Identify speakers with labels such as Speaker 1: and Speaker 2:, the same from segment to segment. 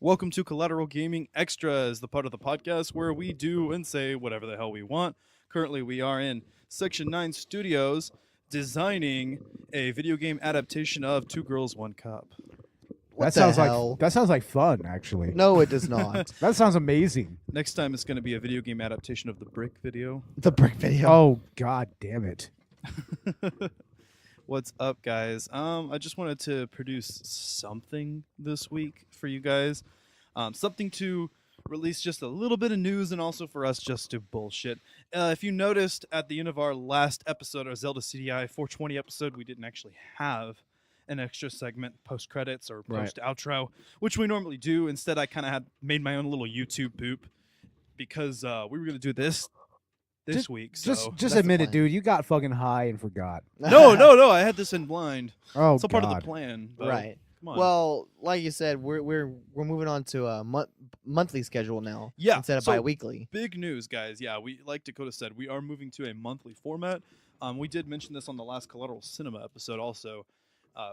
Speaker 1: Welcome to Collateral Gaming Extras, the part of the podcast where we do and say whatever the hell we want. Currently, we are in Section 9 Studios designing a video game adaptation of Two Girls, One Cup.
Speaker 2: What
Speaker 3: That sounds
Speaker 2: hell?
Speaker 3: like fun, actually.
Speaker 2: No, it does not.
Speaker 3: That sounds amazing.
Speaker 1: Next time, it's going to be a video game adaptation of the Brick video.
Speaker 2: The brick video.
Speaker 3: Oh god damn it.
Speaker 1: What's up, guys? I just wanted to produce something this week for you guys. Something to release just a little bit of news and also for us just to bullshit. If you noticed at the end of our last episode, our Zelda CD-i 420 episode, we didn't actually have an extra segment post-credits or post-outro, which we normally do. Instead, I kind of had made my own little YouTube poop because we were going to do this week. So
Speaker 3: Just admit it, dude. You got fucking high and forgot.
Speaker 1: No. I had this in blind.
Speaker 3: Oh,
Speaker 1: It's all part of the
Speaker 3: God.
Speaker 1: plan. But
Speaker 2: Right.
Speaker 1: Come on.
Speaker 2: Well, like you said, we're moving on to a monthly schedule now.
Speaker 1: Yeah,
Speaker 2: Instead of
Speaker 1: so-
Speaker 2: bi-weekly.
Speaker 1: big news, guys. Yeah, we like Dakota said, we are moving to a monthly format. We did mention this on the last Collateral Cinema episode, also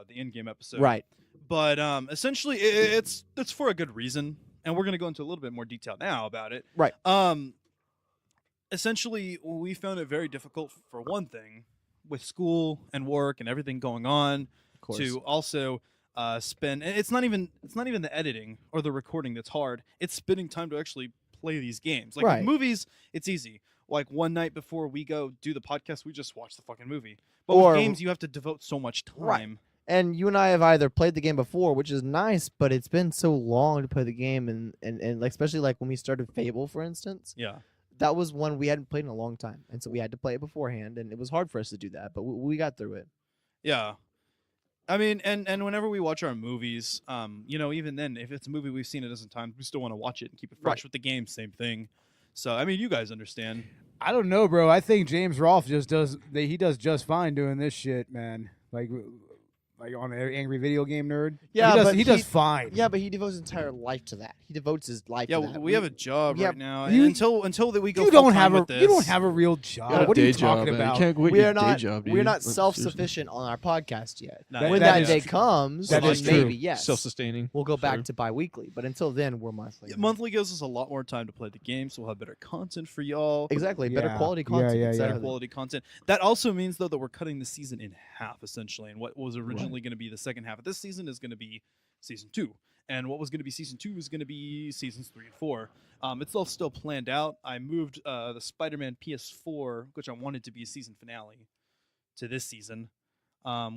Speaker 1: the Endgame episode.
Speaker 2: Right.
Speaker 1: But essentially, it's for a good reason, and we're gonna go into a little bit more detail now about it.
Speaker 2: Right.
Speaker 1: Essentially, we found it very difficult for one thing, with school and work and everything going on,
Speaker 2: Of course.
Speaker 1: to also spend. And it's not even the editing or the recording that's hard. It's spending time to actually play these games. Like with
Speaker 2: Right.
Speaker 1: movies, it's easy. Like one night before we go do the podcast, we just watch the fucking movie. But
Speaker 2: Or-
Speaker 1: with games, you have to devote so much time.
Speaker 2: Right. And you and I have either played the game before, which is nice, but it's been so long to play the game, and like especially like when we started Fable, for instance,
Speaker 1: Yeah.
Speaker 2: that was one we hadn't played in a long time, and so we had to play it beforehand, and it was hard for us to do that, but we got through it.
Speaker 1: Yeah. I mean, and whenever we watch our movies, even then, if it's a movie we've seen a dozen times, we still want to watch it and keep it fresh.
Speaker 2: Right.
Speaker 1: With the game, same thing. So, I mean, you guys understand.
Speaker 3: I don't know, bro. I think James Rolfe he does just fine doing this shit, man. Like on Angry Video Game Nerd.
Speaker 2: Yeah, but
Speaker 3: he does fine.
Speaker 2: Yeah, but he devotes his entire life to that. He devotes his life
Speaker 1: Yeah,
Speaker 2: to that.
Speaker 1: we have a job
Speaker 2: yeah,
Speaker 1: right now.
Speaker 3: you-
Speaker 1: and until that we go
Speaker 3: You don't
Speaker 1: full-time
Speaker 3: have
Speaker 1: with
Speaker 3: you don't
Speaker 1: this.
Speaker 3: have a real job.
Speaker 4: You got a
Speaker 3: What are you
Speaker 4: day
Speaker 3: talking
Speaker 4: job, man.
Speaker 3: about?
Speaker 4: You can't quit
Speaker 2: we
Speaker 4: your
Speaker 2: are not
Speaker 4: day job, dude.
Speaker 2: we're not
Speaker 4: Like, seriously.
Speaker 2: self-sufficient on our podcast yet.
Speaker 1: Not
Speaker 2: When
Speaker 1: yet.
Speaker 2: that
Speaker 1: Yeah.
Speaker 2: day comes,
Speaker 3: That
Speaker 2: then
Speaker 3: is true.
Speaker 2: maybe yes,
Speaker 4: Self-sustaining.
Speaker 2: we'll go back
Speaker 4: Sure.
Speaker 2: to bi-weekly. But until then, we're monthly.
Speaker 1: Yeah, monthly gives us a lot more time to play the game, so we'll have better content for y'all.
Speaker 2: Exactly, better
Speaker 3: Yeah.
Speaker 2: quality
Speaker 3: Yeah,
Speaker 2: content.
Speaker 3: yeah,
Speaker 2: instead
Speaker 1: Better
Speaker 2: of-
Speaker 1: quality content. That also means, though, that we're cutting the season in half, essentially. And what was originally going to be the second half of this season is going to be season 2. And what was going to be season 2 is going to be seasons 3 and 4. It's all still planned out. I moved the Spider-Man PS4, which I wanted to be a season finale, to this season.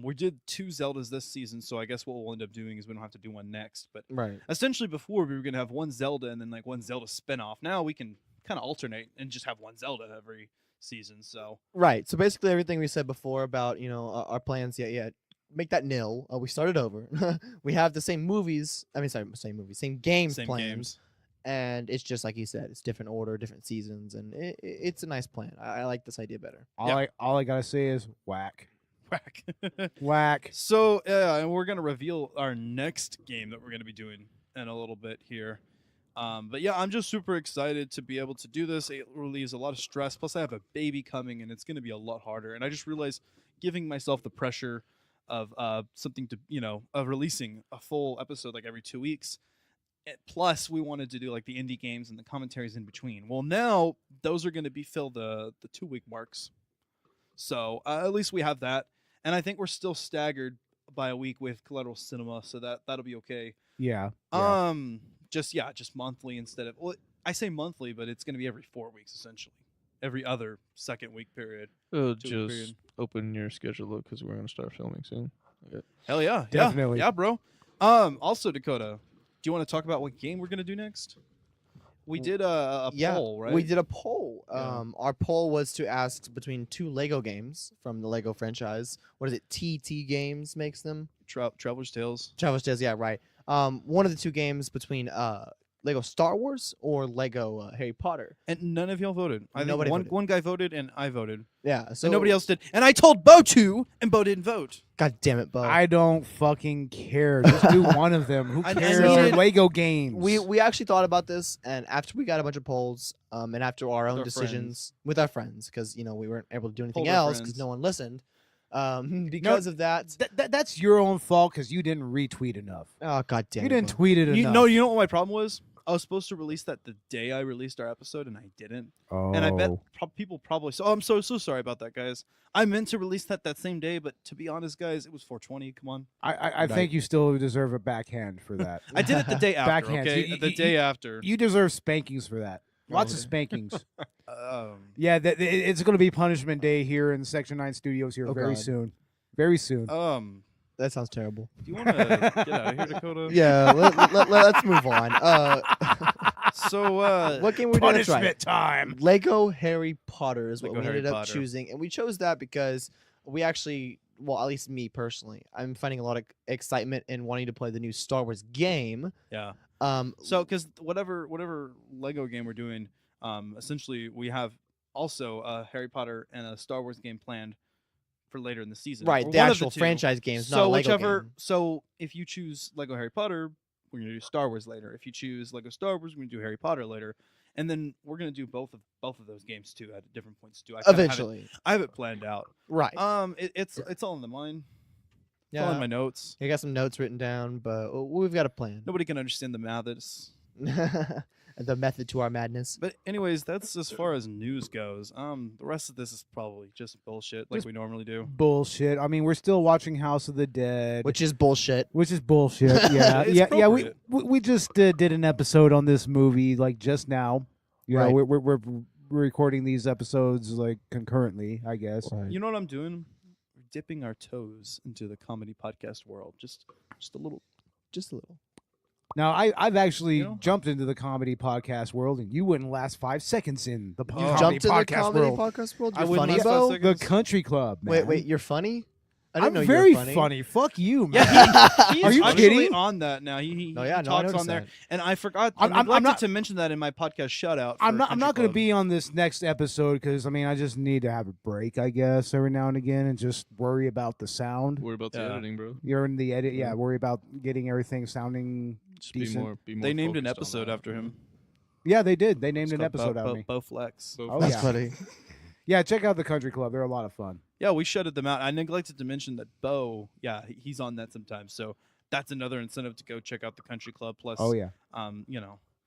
Speaker 1: We did 2 Zeldas this season, so I guess what we'll end up doing is we don't have to do one next. But
Speaker 2: Right.
Speaker 1: essentially, before we were going to have one Zelda and then like one Zelda spin-off. Now we can kind of alternate and just have one Zelda every season. So
Speaker 2: Right. So basically, everything we said before about our plans, yeah, make that nil. We started over. We have the same movies. I mean, sorry, same games
Speaker 1: same
Speaker 2: planned,
Speaker 1: games.
Speaker 2: and it's just like you said, it's different order, different seasons, and it's a nice plan. I like this idea better.
Speaker 3: All I gotta say is whack.
Speaker 1: Whack.
Speaker 3: Whack.
Speaker 1: So, and we're going to reveal our next game that we're going to be doing in a little bit here. But yeah, I'm just super excited to be able to do this. It relieves a lot of stress. Plus, I have a baby coming, and it's going to be a lot harder. And I just realized giving myself the pressure of something to, of releasing a full episode like every 2 weeks. Plus, we wanted to do like the indie games and the commentaries in between. Well, now those are going to be filled the 2-week marks. So at least we have that. And I think we're still staggered by a week with Collateral Cinema, so that'll be okay.
Speaker 3: Yeah.
Speaker 1: Just monthly instead of, well, I say monthly, but it's going to be every 4 weeks essentially, every other second week period.
Speaker 4: Oh,
Speaker 1: 2-week
Speaker 4: just
Speaker 1: period.
Speaker 4: open your schedule up because we're gonna start filming soon.
Speaker 1: Hell yeah,
Speaker 3: Definitely.
Speaker 1: yeah, bro. Also, Dakota, do you want to talk about what game we're going to do next? We did a poll, right?
Speaker 2: We did a poll.
Speaker 1: Yeah.
Speaker 2: Our poll was to ask between 2 Lego games from the Lego franchise. What is it? TT Games makes them.
Speaker 1: Traveler's Tales.
Speaker 2: Travis Tales, yeah, right. One of the 2 games between Lego Star Wars or Lego Harry Potter.
Speaker 1: And none of y'all voted. I think
Speaker 2: Nobody
Speaker 1: one
Speaker 2: voted.
Speaker 1: guy voted and I voted.
Speaker 2: Yeah, so
Speaker 1: And nobody else did. And I told Beau to, and Beau didn't vote.
Speaker 2: God damn it, Beau.
Speaker 3: I don't fucking care. Just do one of them. Who
Speaker 1: I
Speaker 3: cares?
Speaker 1: needed-
Speaker 3: They're Lego games.
Speaker 2: we actually thought about this, and after we got a bunch of polls, and after our own
Speaker 1: our
Speaker 2: decisions with our friends, because we weren't able to do anything
Speaker 1: Polled our
Speaker 2: else because
Speaker 1: friends.
Speaker 2: no one listened. Because of that.
Speaker 3: That's your own fault because you didn't retweet enough.
Speaker 2: Oh god damn
Speaker 3: You
Speaker 2: it!
Speaker 3: didn't
Speaker 2: Beau.
Speaker 3: tweet it enough.
Speaker 1: You know what my problem was? I was supposed to release that the day I released our episode, and I didn't.
Speaker 3: Oh.
Speaker 1: And I bet people probably. So I'm so sorry about that, guys. I meant to release that same day, but to be honest, guys, it was 420. Come on.
Speaker 3: I think you still deserve a backhand for that.
Speaker 1: I did it the day after.
Speaker 3: Backhand.
Speaker 1: Okay, the day after.
Speaker 3: You deserve spankings for that. Lots of
Speaker 2: Okay.
Speaker 3: spankings.
Speaker 1: Um,
Speaker 3: Yeah, it's going to be punishment day here in Section 9 Studios here
Speaker 2: Oh,
Speaker 3: very
Speaker 2: God.
Speaker 3: soon. Very soon.
Speaker 2: That sounds terrible.
Speaker 1: do you want to get out of here, Dakota?
Speaker 2: Yeah, let's move on.
Speaker 1: So
Speaker 2: What game we're doing? That's right.
Speaker 3: Punishment time.
Speaker 2: Lego Harry Potter is what
Speaker 1: Lego
Speaker 2: we
Speaker 1: Harry
Speaker 2: ended up
Speaker 1: Potter.
Speaker 2: choosing, and we chose that because we actually, well, at least me personally, I'm finding a lot of excitement in wanting to play the new Star Wars game.
Speaker 1: yeah.
Speaker 2: Um,
Speaker 1: So because whatever Lego game we're doing, essentially we have also a Harry Potter and a Star Wars game planned for later in the season.
Speaker 2: right,
Speaker 1: or
Speaker 2: the
Speaker 1: one of
Speaker 2: actual
Speaker 1: two.
Speaker 2: franchise games, not
Speaker 1: So
Speaker 2: a Lego
Speaker 1: whichever.
Speaker 2: game.
Speaker 1: So if you choose Lego Harry Potter, we're gonna do Star Wars later. If you choose Lego Star Wars, we're gonna do Harry Potter later. And then we're gonna do both of those games too at different points too.
Speaker 2: Eventually,
Speaker 1: I have it planned out.
Speaker 2: right?
Speaker 1: It's all in the mind. It's all in
Speaker 2: Yeah,
Speaker 1: my notes.
Speaker 2: I got some notes written down, but we've got a plan.
Speaker 1: Nobody can understand the maths.
Speaker 2: The method to our madness.
Speaker 1: But anyways, that's as far as news goes. The rest of this is probably just bullshit, like
Speaker 3: Just
Speaker 1: we normally do.
Speaker 3: Bullshit. I mean, we're still watching House of the Dead.
Speaker 2: Which is bullshit.
Speaker 3: Which is bullshit. Yeah,
Speaker 1: It's
Speaker 3: yeah. We
Speaker 1: appropriate.
Speaker 3: we just did an episode on this movie like just now. You know,
Speaker 2: Right.
Speaker 3: we're recording these episodes like concurrently, I guess.
Speaker 1: You know what I'm doing? We're dipping our toes into the comedy podcast world. Just a little.
Speaker 2: Just a little.
Speaker 3: Now I've actually
Speaker 1: You know?
Speaker 3: jumped into the comedy podcast world, and you wouldn't last 5 seconds in the
Speaker 1: You
Speaker 3: comedy
Speaker 2: Jumped in the
Speaker 3: podcast
Speaker 2: comedy
Speaker 3: world.
Speaker 2: podcast world.
Speaker 1: I
Speaker 2: You're
Speaker 1: wouldn't
Speaker 2: funny,
Speaker 1: last 5
Speaker 2: Beau?
Speaker 1: seconds.
Speaker 3: The Country Club, man.
Speaker 2: Wait, you're funny? I didn't
Speaker 3: I'm
Speaker 2: know
Speaker 3: very
Speaker 2: you were funny.
Speaker 3: Fuck you, man.
Speaker 1: Yeah, he
Speaker 3: Are
Speaker 1: is
Speaker 3: you
Speaker 1: actually
Speaker 3: kidding?
Speaker 1: on that now. He
Speaker 2: No, yeah, no, I
Speaker 1: talks
Speaker 2: noticed
Speaker 1: on there,
Speaker 2: that.
Speaker 1: and I forgot.
Speaker 3: I'm
Speaker 1: I neglected
Speaker 3: not-
Speaker 1: to mention that in my podcast shutout.
Speaker 3: I'm not going to
Speaker 1: to
Speaker 3: be on this next episode because I mean I just need to have a break, I guess, every now and again, and just worry about the sound.
Speaker 4: Worry about the
Speaker 1: Yeah.
Speaker 4: editing, bro.
Speaker 3: You're in the edit, yeah. Worry about getting everything sounding
Speaker 4: Just
Speaker 3: decent.
Speaker 4: be more.
Speaker 1: They named an
Speaker 4: focused on
Speaker 1: episode
Speaker 4: that.
Speaker 1: after him.
Speaker 3: Yeah, they did. They named
Speaker 1: It's
Speaker 3: an
Speaker 1: called
Speaker 3: episode out of me.
Speaker 1: Beau Flex.
Speaker 4: So
Speaker 3: Oh,
Speaker 2: That's
Speaker 3: yeah.
Speaker 2: funny.
Speaker 3: Yeah, check out the Country Club. They're a lot of fun.
Speaker 1: Yeah, we shutted them out. I neglected to mention that Beau, he's on that sometimes. So that's another incentive to go check out the Country Club. Plus,
Speaker 3: Oh yeah.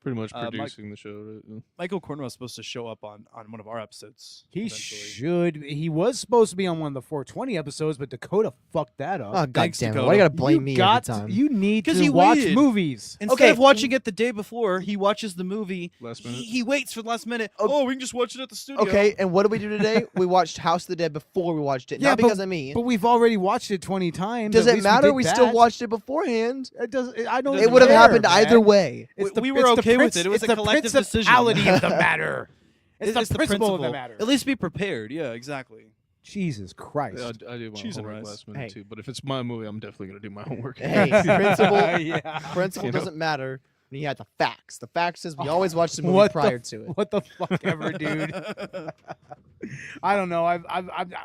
Speaker 4: Pretty much
Speaker 1: Mike-
Speaker 4: producing the show. Right?
Speaker 1: Michael Cornwell is supposed to show up on one of our episodes.
Speaker 3: He
Speaker 1: eventually.
Speaker 3: should. He was supposed to be on one of the 420 episodes, but Dakota fucked that up.
Speaker 2: Oh god
Speaker 1: Thanks,
Speaker 2: damn it!
Speaker 1: Dakota.
Speaker 2: Why you gotta blame
Speaker 3: you
Speaker 2: me
Speaker 3: got
Speaker 2: every time?
Speaker 3: You need
Speaker 1: 'Cause
Speaker 3: to
Speaker 1: he
Speaker 3: watch
Speaker 1: waited.
Speaker 3: movies.
Speaker 1: Instead
Speaker 2: Okay.
Speaker 1: of watching it the day before, he watches the movie.
Speaker 4: Last minute.
Speaker 1: He waits for the last minute.
Speaker 2: Oh.
Speaker 1: Oh, we can just watch it at the studio.
Speaker 2: Okay, and what did we do today? We watched House of the Dead before we watched it.
Speaker 3: Yeah,
Speaker 2: Not
Speaker 3: but-
Speaker 2: because of me.
Speaker 3: But we've already watched it 20 times.
Speaker 2: Does
Speaker 3: At
Speaker 2: it
Speaker 3: least
Speaker 2: matter?
Speaker 3: did
Speaker 2: We still
Speaker 3: that.
Speaker 2: watched it beforehand.
Speaker 3: It does. I don't.
Speaker 2: It would have
Speaker 3: care,
Speaker 2: happened
Speaker 3: man.
Speaker 2: either way.
Speaker 3: It's
Speaker 1: We were
Speaker 3: it's the
Speaker 1: okay with it. It was
Speaker 3: it's
Speaker 1: a
Speaker 3: the
Speaker 1: collective decision.
Speaker 3: principality of the matter. It's the principle of the matter.
Speaker 1: At least be prepared. Yeah, exactly.
Speaker 3: Jesus Christ.
Speaker 4: Yeah, I do my
Speaker 1: Cheese and
Speaker 4: homework
Speaker 1: rice.
Speaker 4: last minute
Speaker 2: Hey.
Speaker 4: too. But if it's my movie, I'm definitely gonna do my homework.
Speaker 2: Hey, principle.
Speaker 3: Yeah.
Speaker 2: Principle
Speaker 4: You know?
Speaker 2: doesn't matter when you have the facts. The fact is we always watch the movie
Speaker 3: What
Speaker 2: prior to it.
Speaker 3: What the fuck ever, dude? I don't know.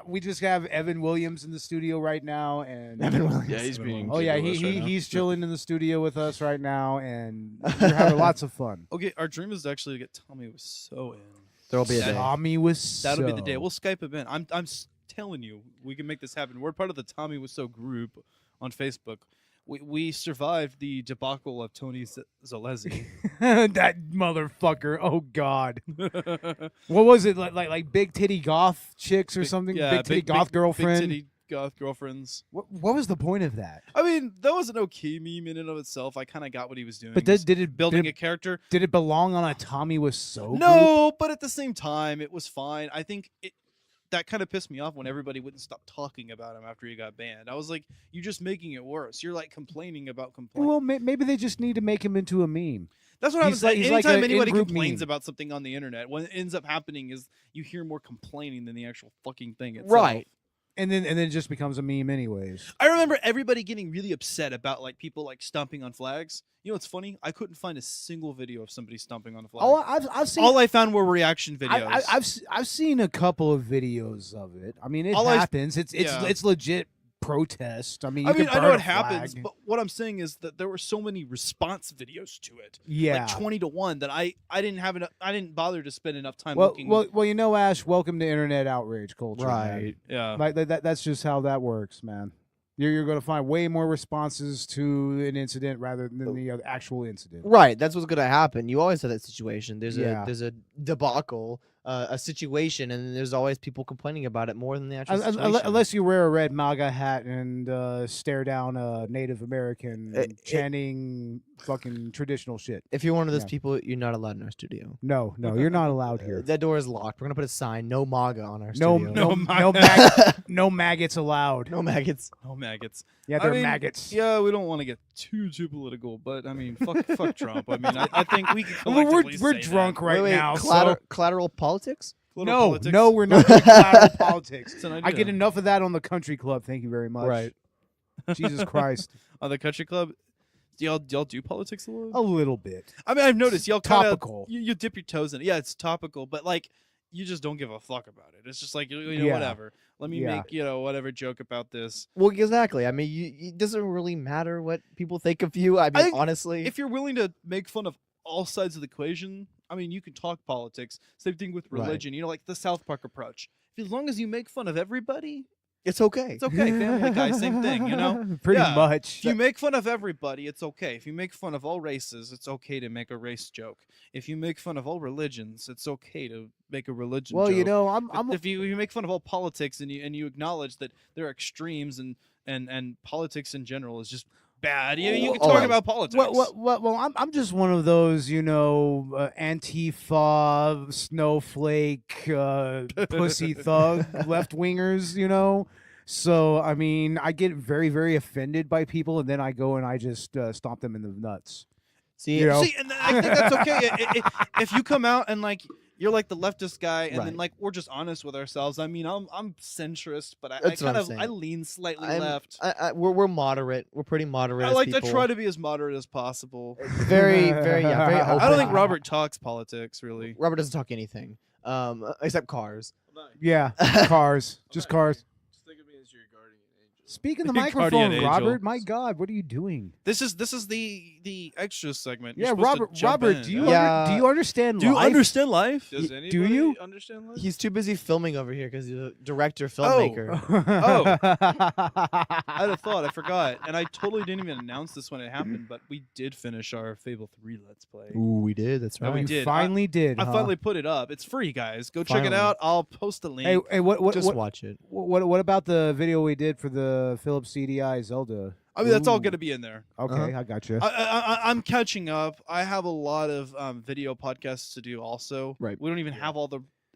Speaker 3: We just have Evan Williams in the studio right now, and
Speaker 2: Evan Williams.
Speaker 4: Yeah, he's being.
Speaker 3: oh yeah,
Speaker 4: ridiculous right now.
Speaker 3: he's chilling in the studio with us right now, and we're having lots of fun.
Speaker 1: Okay, our dream is actually to get Tommy Wiseau in.
Speaker 2: There'll be a
Speaker 1: That-
Speaker 2: day.
Speaker 3: Tommy was
Speaker 1: That'll be the day. We'll Skype him in. Telling you, we can make this happen. We're part of the Tommy Wiseau group on Facebook. We survived the debacle of Tony Zalesi.
Speaker 3: that motherfucker. Oh God. What was it like big titty goth chicks or something?
Speaker 1: Yeah,
Speaker 3: big titty goth girlfriend.
Speaker 1: Big titty goth girlfriends.
Speaker 3: What was the point of that?
Speaker 1: I mean, that was an okay meme in and of itself. I kind of got what he was doing.
Speaker 3: But
Speaker 1: He was
Speaker 3: did it
Speaker 1: building
Speaker 3: did
Speaker 1: a
Speaker 3: it,
Speaker 1: character?
Speaker 3: did it belong on a Tommy Wiseau group?
Speaker 1: No, but at the same time, it was fine. I think that kind of pissed me off when everybody wouldn't stop talking about him after he got banned. I was like, you're just making it worse. You're like complaining about complaining.
Speaker 3: Well, maybe they just need to make him into a meme.
Speaker 1: That's what
Speaker 3: he's
Speaker 1: happens.
Speaker 3: like- he's like
Speaker 1: Anytime
Speaker 3: a
Speaker 1: anybody
Speaker 3: in-group
Speaker 1: complains
Speaker 3: meme.
Speaker 1: about something on the internet, what ends up happening is you hear more complaining than the actual fucking thing itself.
Speaker 2: Right.
Speaker 3: And then it just becomes a meme anyways.
Speaker 1: I remember everybody getting really upset about like people like stomping on flags. You know what's funny? I couldn't find a single video of somebody stomping on a flag.
Speaker 3: Oh, I've seen
Speaker 1: All I found were reaction videos.
Speaker 3: I've seen a couple of videos of it. I mean, it
Speaker 1: All I've-
Speaker 3: happens.
Speaker 1: yeah.
Speaker 3: It's legit protest. I mean,
Speaker 1: I
Speaker 3: you
Speaker 1: mean,
Speaker 3: can
Speaker 1: I know
Speaker 3: burn
Speaker 1: it
Speaker 3: a
Speaker 1: happens,
Speaker 3: flag.
Speaker 1: but what I'm saying is that there were so many response videos to it,
Speaker 3: Yeah.
Speaker 1: like 20-1, that I didn't have enough. I didn't bother to spend enough time
Speaker 3: well,
Speaker 1: looking.
Speaker 3: well, you know, Ash. Welcome to internet outrage culture. man.
Speaker 2: Right.
Speaker 1: Yeah.
Speaker 3: Like that's just how that works, man. You're going to find way more responses to an incident rather than the actual incident.
Speaker 2: Right. That's what's gonna happen. You always have that situation. There's
Speaker 3: Yeah.
Speaker 2: a debacle, a situation, and then there's always people complaining about it more than the actual situation.
Speaker 3: Unless you wear a red MAGA hat and stare down a Native American chanting fucking traditional shit.
Speaker 2: If you're one of those
Speaker 3: Yeah.
Speaker 2: people, you're not allowed in our studio.
Speaker 3: No, you're not allowed here.
Speaker 2: That door is locked. We're gonna put a sign: "No MAGA" on our
Speaker 3: No,
Speaker 2: studio.
Speaker 3: no maggots allowed.
Speaker 2: No maggots.
Speaker 1: Oh, maggots.
Speaker 3: Yeah,
Speaker 1: I
Speaker 3: they're
Speaker 1: mean,
Speaker 3: maggots.
Speaker 1: Yeah, we don't want to get too political, but I mean, fuck Trump. I mean, I think we can
Speaker 3: Well,
Speaker 1: collectively
Speaker 3: we're
Speaker 1: say
Speaker 3: drunk
Speaker 1: that.
Speaker 3: right
Speaker 2: wait,
Speaker 3: now.
Speaker 2: collateral politics.
Speaker 1: Political
Speaker 3: No,
Speaker 1: politics.
Speaker 3: no, we're not doing collateral politics.
Speaker 1: It's an
Speaker 3: I
Speaker 1: idea.
Speaker 3: get enough of that on the country club. Thank you very much.
Speaker 2: Right.
Speaker 3: Jesus Christ.
Speaker 1: On the country club. Do y'all do politics a little?
Speaker 3: A little bit.
Speaker 1: I mean, I've noticed y'all kind of
Speaker 3: Topical.
Speaker 1: you dip your toes in it. Yeah, it's topical, but like you just don't give a fuck about it. It's just like you know
Speaker 3: Yeah.
Speaker 1: whatever. Let me
Speaker 3: Yeah.
Speaker 1: make whatever joke about this.
Speaker 2: Well, exactly. I mean, it doesn't really matter what people think of you. I mean,
Speaker 1: think
Speaker 2: honestly,
Speaker 1: If you're willing to make fun of all sides of the equation, I mean, you can talk politics. Same thing with
Speaker 2: Right.
Speaker 1: religion. You know, like the South Park approach. As long as you make fun of everybody,
Speaker 2: it's okay.
Speaker 1: it's okay. Family Guy, same thing. You know.
Speaker 3: Pretty
Speaker 1: Yeah.
Speaker 3: much.
Speaker 1: If you make fun of everybody, it's okay. If you make fun of all races, it's okay to make a race joke. If you make fun of all religions, it's okay to make a religion
Speaker 3: Well,
Speaker 1: joke.
Speaker 3: you know, I'm
Speaker 1: If you make fun of all politics and you acknowledge that there are extremes and politics in general is just bad, you can talk
Speaker 2: Alright.
Speaker 1: about politics.
Speaker 3: well, I'm just one of those, Antifa, snowflake, pussy thug, left wingers, So I mean, I get very, very offended by people, and then I go and I just stomp them in the nuts.
Speaker 2: See,
Speaker 3: You know?
Speaker 1: See, and I think that's okay. If you come out and like you're like the leftist guy, and then
Speaker 2: Right.
Speaker 1: like we're just honest with ourselves. I mean, I'm centrist, but I
Speaker 2: That's what
Speaker 1: kind
Speaker 2: I'm
Speaker 1: of
Speaker 2: saying.
Speaker 1: I lean slightly
Speaker 2: I'm-
Speaker 1: left.
Speaker 2: we're moderate. We're pretty moderate.
Speaker 1: I
Speaker 2: as
Speaker 1: like to
Speaker 2: people.
Speaker 1: try to be as moderate as possible.
Speaker 2: very, very, yeah, very open.
Speaker 1: I don't think Robert talks politics really.
Speaker 2: Robert doesn't talk anything, except cars.
Speaker 3: Yeah, cars, just cars.
Speaker 4: Just think of me as your guardian angel.
Speaker 3: Speak in the
Speaker 1: Guardian
Speaker 3: microphone,
Speaker 1: angel.
Speaker 3: Robert. My God, what are you doing?
Speaker 1: This is the extras segment. You're
Speaker 3: Yeah,
Speaker 1: supposed to
Speaker 3: Robert.
Speaker 1: jump
Speaker 3: Robert,
Speaker 1: in.
Speaker 3: do you
Speaker 2: Yeah.
Speaker 3: do you understand?
Speaker 1: Do you
Speaker 3: life?
Speaker 1: understand life?
Speaker 4: Does
Speaker 3: do
Speaker 4: anybody
Speaker 3: you?
Speaker 4: understand life?
Speaker 2: He's too busy filming over here because he's a director, filmmaker.
Speaker 1: I'd have thought. I forgot, and I totally didn't even announce this when it happened. But we did finish our Fable 3 Let's Play.
Speaker 2: Ooh, we did. That's
Speaker 1: No, we
Speaker 2: right.
Speaker 1: did.
Speaker 3: You finally did.
Speaker 1: I
Speaker 3: huh?
Speaker 1: finally put it up. It's free, guys. Go check it
Speaker 2: Finally.
Speaker 1: out. I'll post a link.
Speaker 3: Hey, what
Speaker 2: Just watch it.
Speaker 3: what about the video we did for the Philips CDI Zelda?
Speaker 1: I mean, that's all
Speaker 3: Ooh.
Speaker 1: going to be in there.
Speaker 3: Okay,
Speaker 2: Uh-huh.
Speaker 3: I got you.
Speaker 1: I'm catching up. I have a lot of video podcasts to do. Also,
Speaker 2: Right.
Speaker 1: We don't even have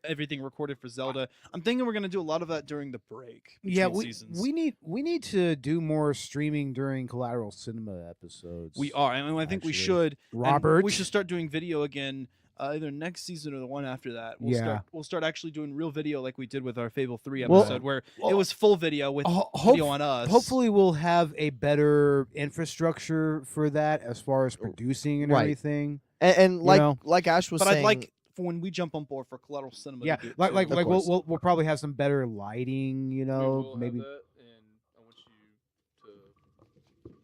Speaker 1: everything recorded for Zelda. I'm thinking we're going to do a lot of that during the break.
Speaker 3: Yeah,
Speaker 1: between seasons.
Speaker 3: we need to do more streaming during Collateral Cinema episodes.
Speaker 1: We are, and I think we
Speaker 3: Actually.
Speaker 1: should. And
Speaker 3: Robert.
Speaker 1: we should start doing video again. Either next season or the one after that. We'll start actually doing real video like we did with our Fable 3
Speaker 3: Well-
Speaker 1: episode, where
Speaker 3: well,
Speaker 1: it was full video with
Speaker 3: ho-
Speaker 1: video on us.
Speaker 3: Hopefully, we'll have a better infrastructure for that as far as producing and
Speaker 2: Right.
Speaker 3: everything.
Speaker 2: And
Speaker 3: know.
Speaker 2: like Ash was
Speaker 1: but
Speaker 2: saying,
Speaker 1: I'd like for when we jump on board for Collateral Cinema.
Speaker 3: Yeah,
Speaker 1: to do it
Speaker 3: like
Speaker 1: too.
Speaker 3: like
Speaker 2: Of
Speaker 3: like
Speaker 2: course.
Speaker 3: we'll probably have some better lighting.
Speaker 4: We will have
Speaker 3: Maybe.
Speaker 4: that, and I want you to.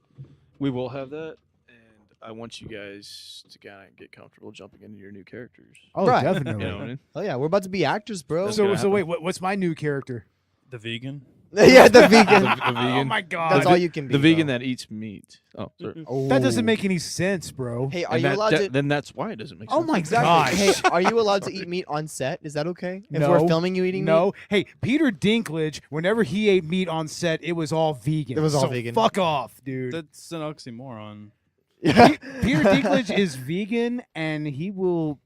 Speaker 4: We will have that, and I want you guys to kind of get comfortable jumping into your new characters.
Speaker 3: Oh,
Speaker 2: Right.
Speaker 3: definitely.
Speaker 4: You know what I mean?
Speaker 2: oh yeah, we're about to be actors, bro.
Speaker 4: That's
Speaker 3: So
Speaker 4: gonna
Speaker 3: so wait,
Speaker 4: happen.
Speaker 3: what's my new character?
Speaker 1: the vegan.
Speaker 2: yeah, the vegan.
Speaker 4: The vegan.
Speaker 3: Oh my God.
Speaker 2: That's all you can be.
Speaker 4: The vegan
Speaker 2: bro.
Speaker 4: that eats meat. Oh, sorry.
Speaker 3: That doesn't
Speaker 2: Oh.
Speaker 3: make any sense, bro.
Speaker 2: Hey, are
Speaker 4: And
Speaker 2: you
Speaker 4: that-
Speaker 2: allowed
Speaker 4: that-
Speaker 2: to?
Speaker 4: Then that's why it doesn't make
Speaker 3: Oh
Speaker 4: sense.
Speaker 3: my
Speaker 2: Exactly.
Speaker 3: gosh.
Speaker 2: Hey, are you allowed to eat meat on set? Is that okay? If
Speaker 3: No.
Speaker 2: we're filming you eating meat?
Speaker 3: No. Hey, Peter Dinklage, whenever he ate meat on set, it was all vegan.
Speaker 2: It was all
Speaker 3: So
Speaker 2: vegan.
Speaker 3: Fuck off, dude.
Speaker 1: That's an oxymoron.
Speaker 2: Yeah.
Speaker 3: Peter Dinklage is vegan, and he will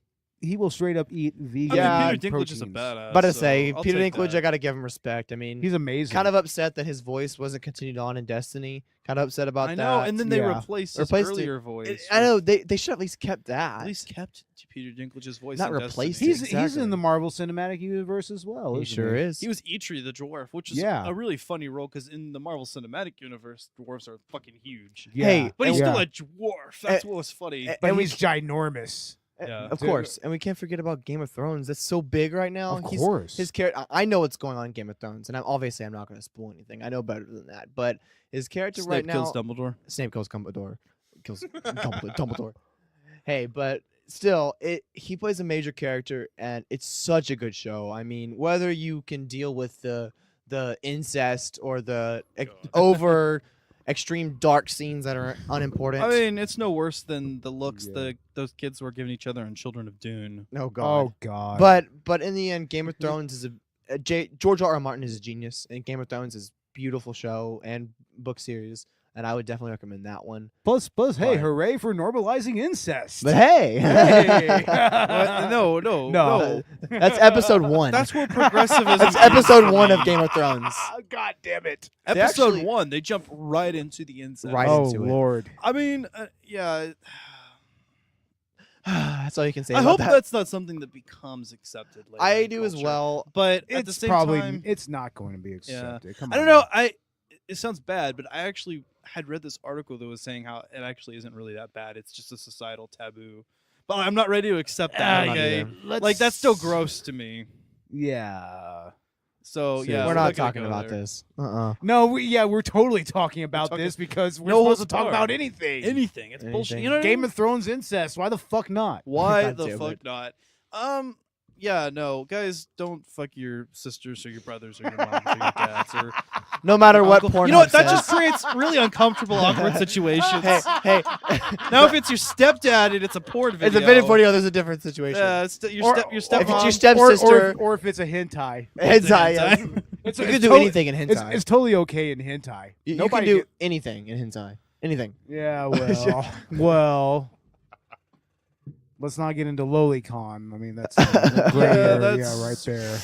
Speaker 3: straight up eat vegan.
Speaker 2: Yeah.
Speaker 1: I mean, Peter Dinklage is a
Speaker 3: proteins.
Speaker 1: badass.
Speaker 2: But to
Speaker 1: so
Speaker 2: say,
Speaker 1: I'll
Speaker 2: Peter
Speaker 1: take
Speaker 2: Dinklage,
Speaker 1: that.
Speaker 2: I gotta give him respect. I mean,
Speaker 3: He's amazing.
Speaker 2: kind of upset that his voice wasn't continued on in Destiny. Kind of upset about
Speaker 1: I
Speaker 2: that.
Speaker 1: know, and then they
Speaker 3: Yeah.
Speaker 1: replaced his
Speaker 2: Replaced it.
Speaker 1: earlier voice.
Speaker 2: I know they should at least kept that.
Speaker 1: At least kept Peter Dinklage's voice.
Speaker 2: Not
Speaker 1: in
Speaker 2: replaced
Speaker 1: Destiny.
Speaker 3: he's
Speaker 2: Exactly.
Speaker 3: in the Marvel Cinematic Universe as well.
Speaker 2: he
Speaker 3: isn't
Speaker 2: sure is.
Speaker 1: He was Eitri the dwarf, which is
Speaker 3: Yeah.
Speaker 1: a really funny role because in the Marvel Cinematic Universe, dwarves are fucking huge.
Speaker 3: Yeah.
Speaker 2: Hey,
Speaker 1: But he's
Speaker 3: Yeah.
Speaker 1: still a dwarf. That's what was funny.
Speaker 3: But
Speaker 2: and we-
Speaker 3: he's ginormous.
Speaker 1: Yeah.
Speaker 2: Of course, and we can't forget about Game of Thrones. That's so big right now.
Speaker 3: Of course.
Speaker 2: His character. I know what's going on in Game of Thrones, and I'm not going to spoil anything. I know better than that. But his character
Speaker 1: Snape
Speaker 2: right now,
Speaker 1: kills Dumbledore.
Speaker 2: Snape kills Dumbledore. Kills Dumbledore. Hey, but still, he plays a major character, and it's such a good show. I mean, whether you can deal with the incest or the over extreme dark scenes that are unimportant.
Speaker 1: I mean, it's no worse than the looks those kids were giving each other in Children of Dune.
Speaker 2: oh god.
Speaker 3: Oh God.
Speaker 2: But in the end, Game of Thrones is George R. R. Martin is a genius, and Game of Thrones is a beautiful show and book series, and I would definitely recommend that one.
Speaker 3: Plus, hey,
Speaker 2: But-
Speaker 3: hooray for normalizing incest.
Speaker 2: But hey,
Speaker 3: Hey.
Speaker 1: No.
Speaker 2: that's episode 1.
Speaker 1: That's where progressivism.
Speaker 2: That's
Speaker 1: is
Speaker 2: episode
Speaker 1: for
Speaker 2: 1
Speaker 1: me.
Speaker 2: of Game of Thrones.
Speaker 3: God damn it.
Speaker 1: Episode
Speaker 2: actually-
Speaker 1: 1, they jump right into the incest.
Speaker 2: Right
Speaker 3: Oh
Speaker 2: into it.
Speaker 3: Lord.
Speaker 1: I mean, yeah.
Speaker 2: That's all you can say.
Speaker 1: I
Speaker 2: about
Speaker 1: hope
Speaker 2: that.
Speaker 1: that's not something that becomes accepted later.
Speaker 2: I
Speaker 1: in
Speaker 2: do as
Speaker 1: culture.
Speaker 2: well.
Speaker 1: But at the
Speaker 3: It's
Speaker 1: same
Speaker 3: probably
Speaker 1: time,
Speaker 3: it's not going to be accepted. Come
Speaker 1: I
Speaker 3: on.
Speaker 1: don't know. It sounds bad, but I actually had read this article that was saying how it actually isn't really that bad. It's just a societal taboo. But I'm not ready to accept that.
Speaker 2: I'm not
Speaker 1: Okay,
Speaker 2: either.
Speaker 1: like that's still gross to me.
Speaker 3: Yeah.
Speaker 1: So
Speaker 3: See,
Speaker 1: yeah,
Speaker 2: We're
Speaker 1: we're
Speaker 2: not
Speaker 1: gonna
Speaker 2: talking
Speaker 1: go
Speaker 2: about
Speaker 1: there.
Speaker 2: this.
Speaker 3: No, we're totally talking about
Speaker 1: talking-
Speaker 3: this because we're
Speaker 1: No
Speaker 3: supposed to
Speaker 1: holds
Speaker 3: talk
Speaker 1: barred.
Speaker 3: about anything.
Speaker 1: Anything. It's bullshit.
Speaker 2: Anything.
Speaker 1: You know what I
Speaker 3: Game
Speaker 1: mean?
Speaker 3: of Thrones incest. Why the fuck not?
Speaker 1: Why
Speaker 2: God
Speaker 1: the
Speaker 2: damn
Speaker 1: fuck
Speaker 2: it.
Speaker 1: not? Yeah, no, guys, don't fuck your sisters or your brothers or your moms or your dads or
Speaker 2: No matter what
Speaker 1: uncle.
Speaker 2: porn.
Speaker 1: You know what? That just creates really uncomfortable, awkward situations.
Speaker 2: hey.
Speaker 1: Now, if it's your stepdad and it's a porn video,
Speaker 2: It's a video video. There's a different situation.
Speaker 1: it's your
Speaker 3: Or-
Speaker 1: stepmom.
Speaker 2: if it's your
Speaker 3: Or,
Speaker 2: stepsister,
Speaker 3: or if it's a hentai.
Speaker 2: hentai. yes.
Speaker 3: It's,
Speaker 2: You
Speaker 3: it's
Speaker 2: can do
Speaker 3: totally-
Speaker 2: anything in hentai.
Speaker 3: It's totally okay in hentai.
Speaker 2: You can
Speaker 3: Nobody
Speaker 2: do
Speaker 3: get-
Speaker 2: anything in hentai. Anything.
Speaker 3: Yeah, well. Let's not get into lolicon. I mean, that's gray area
Speaker 1: that's-
Speaker 3: right there.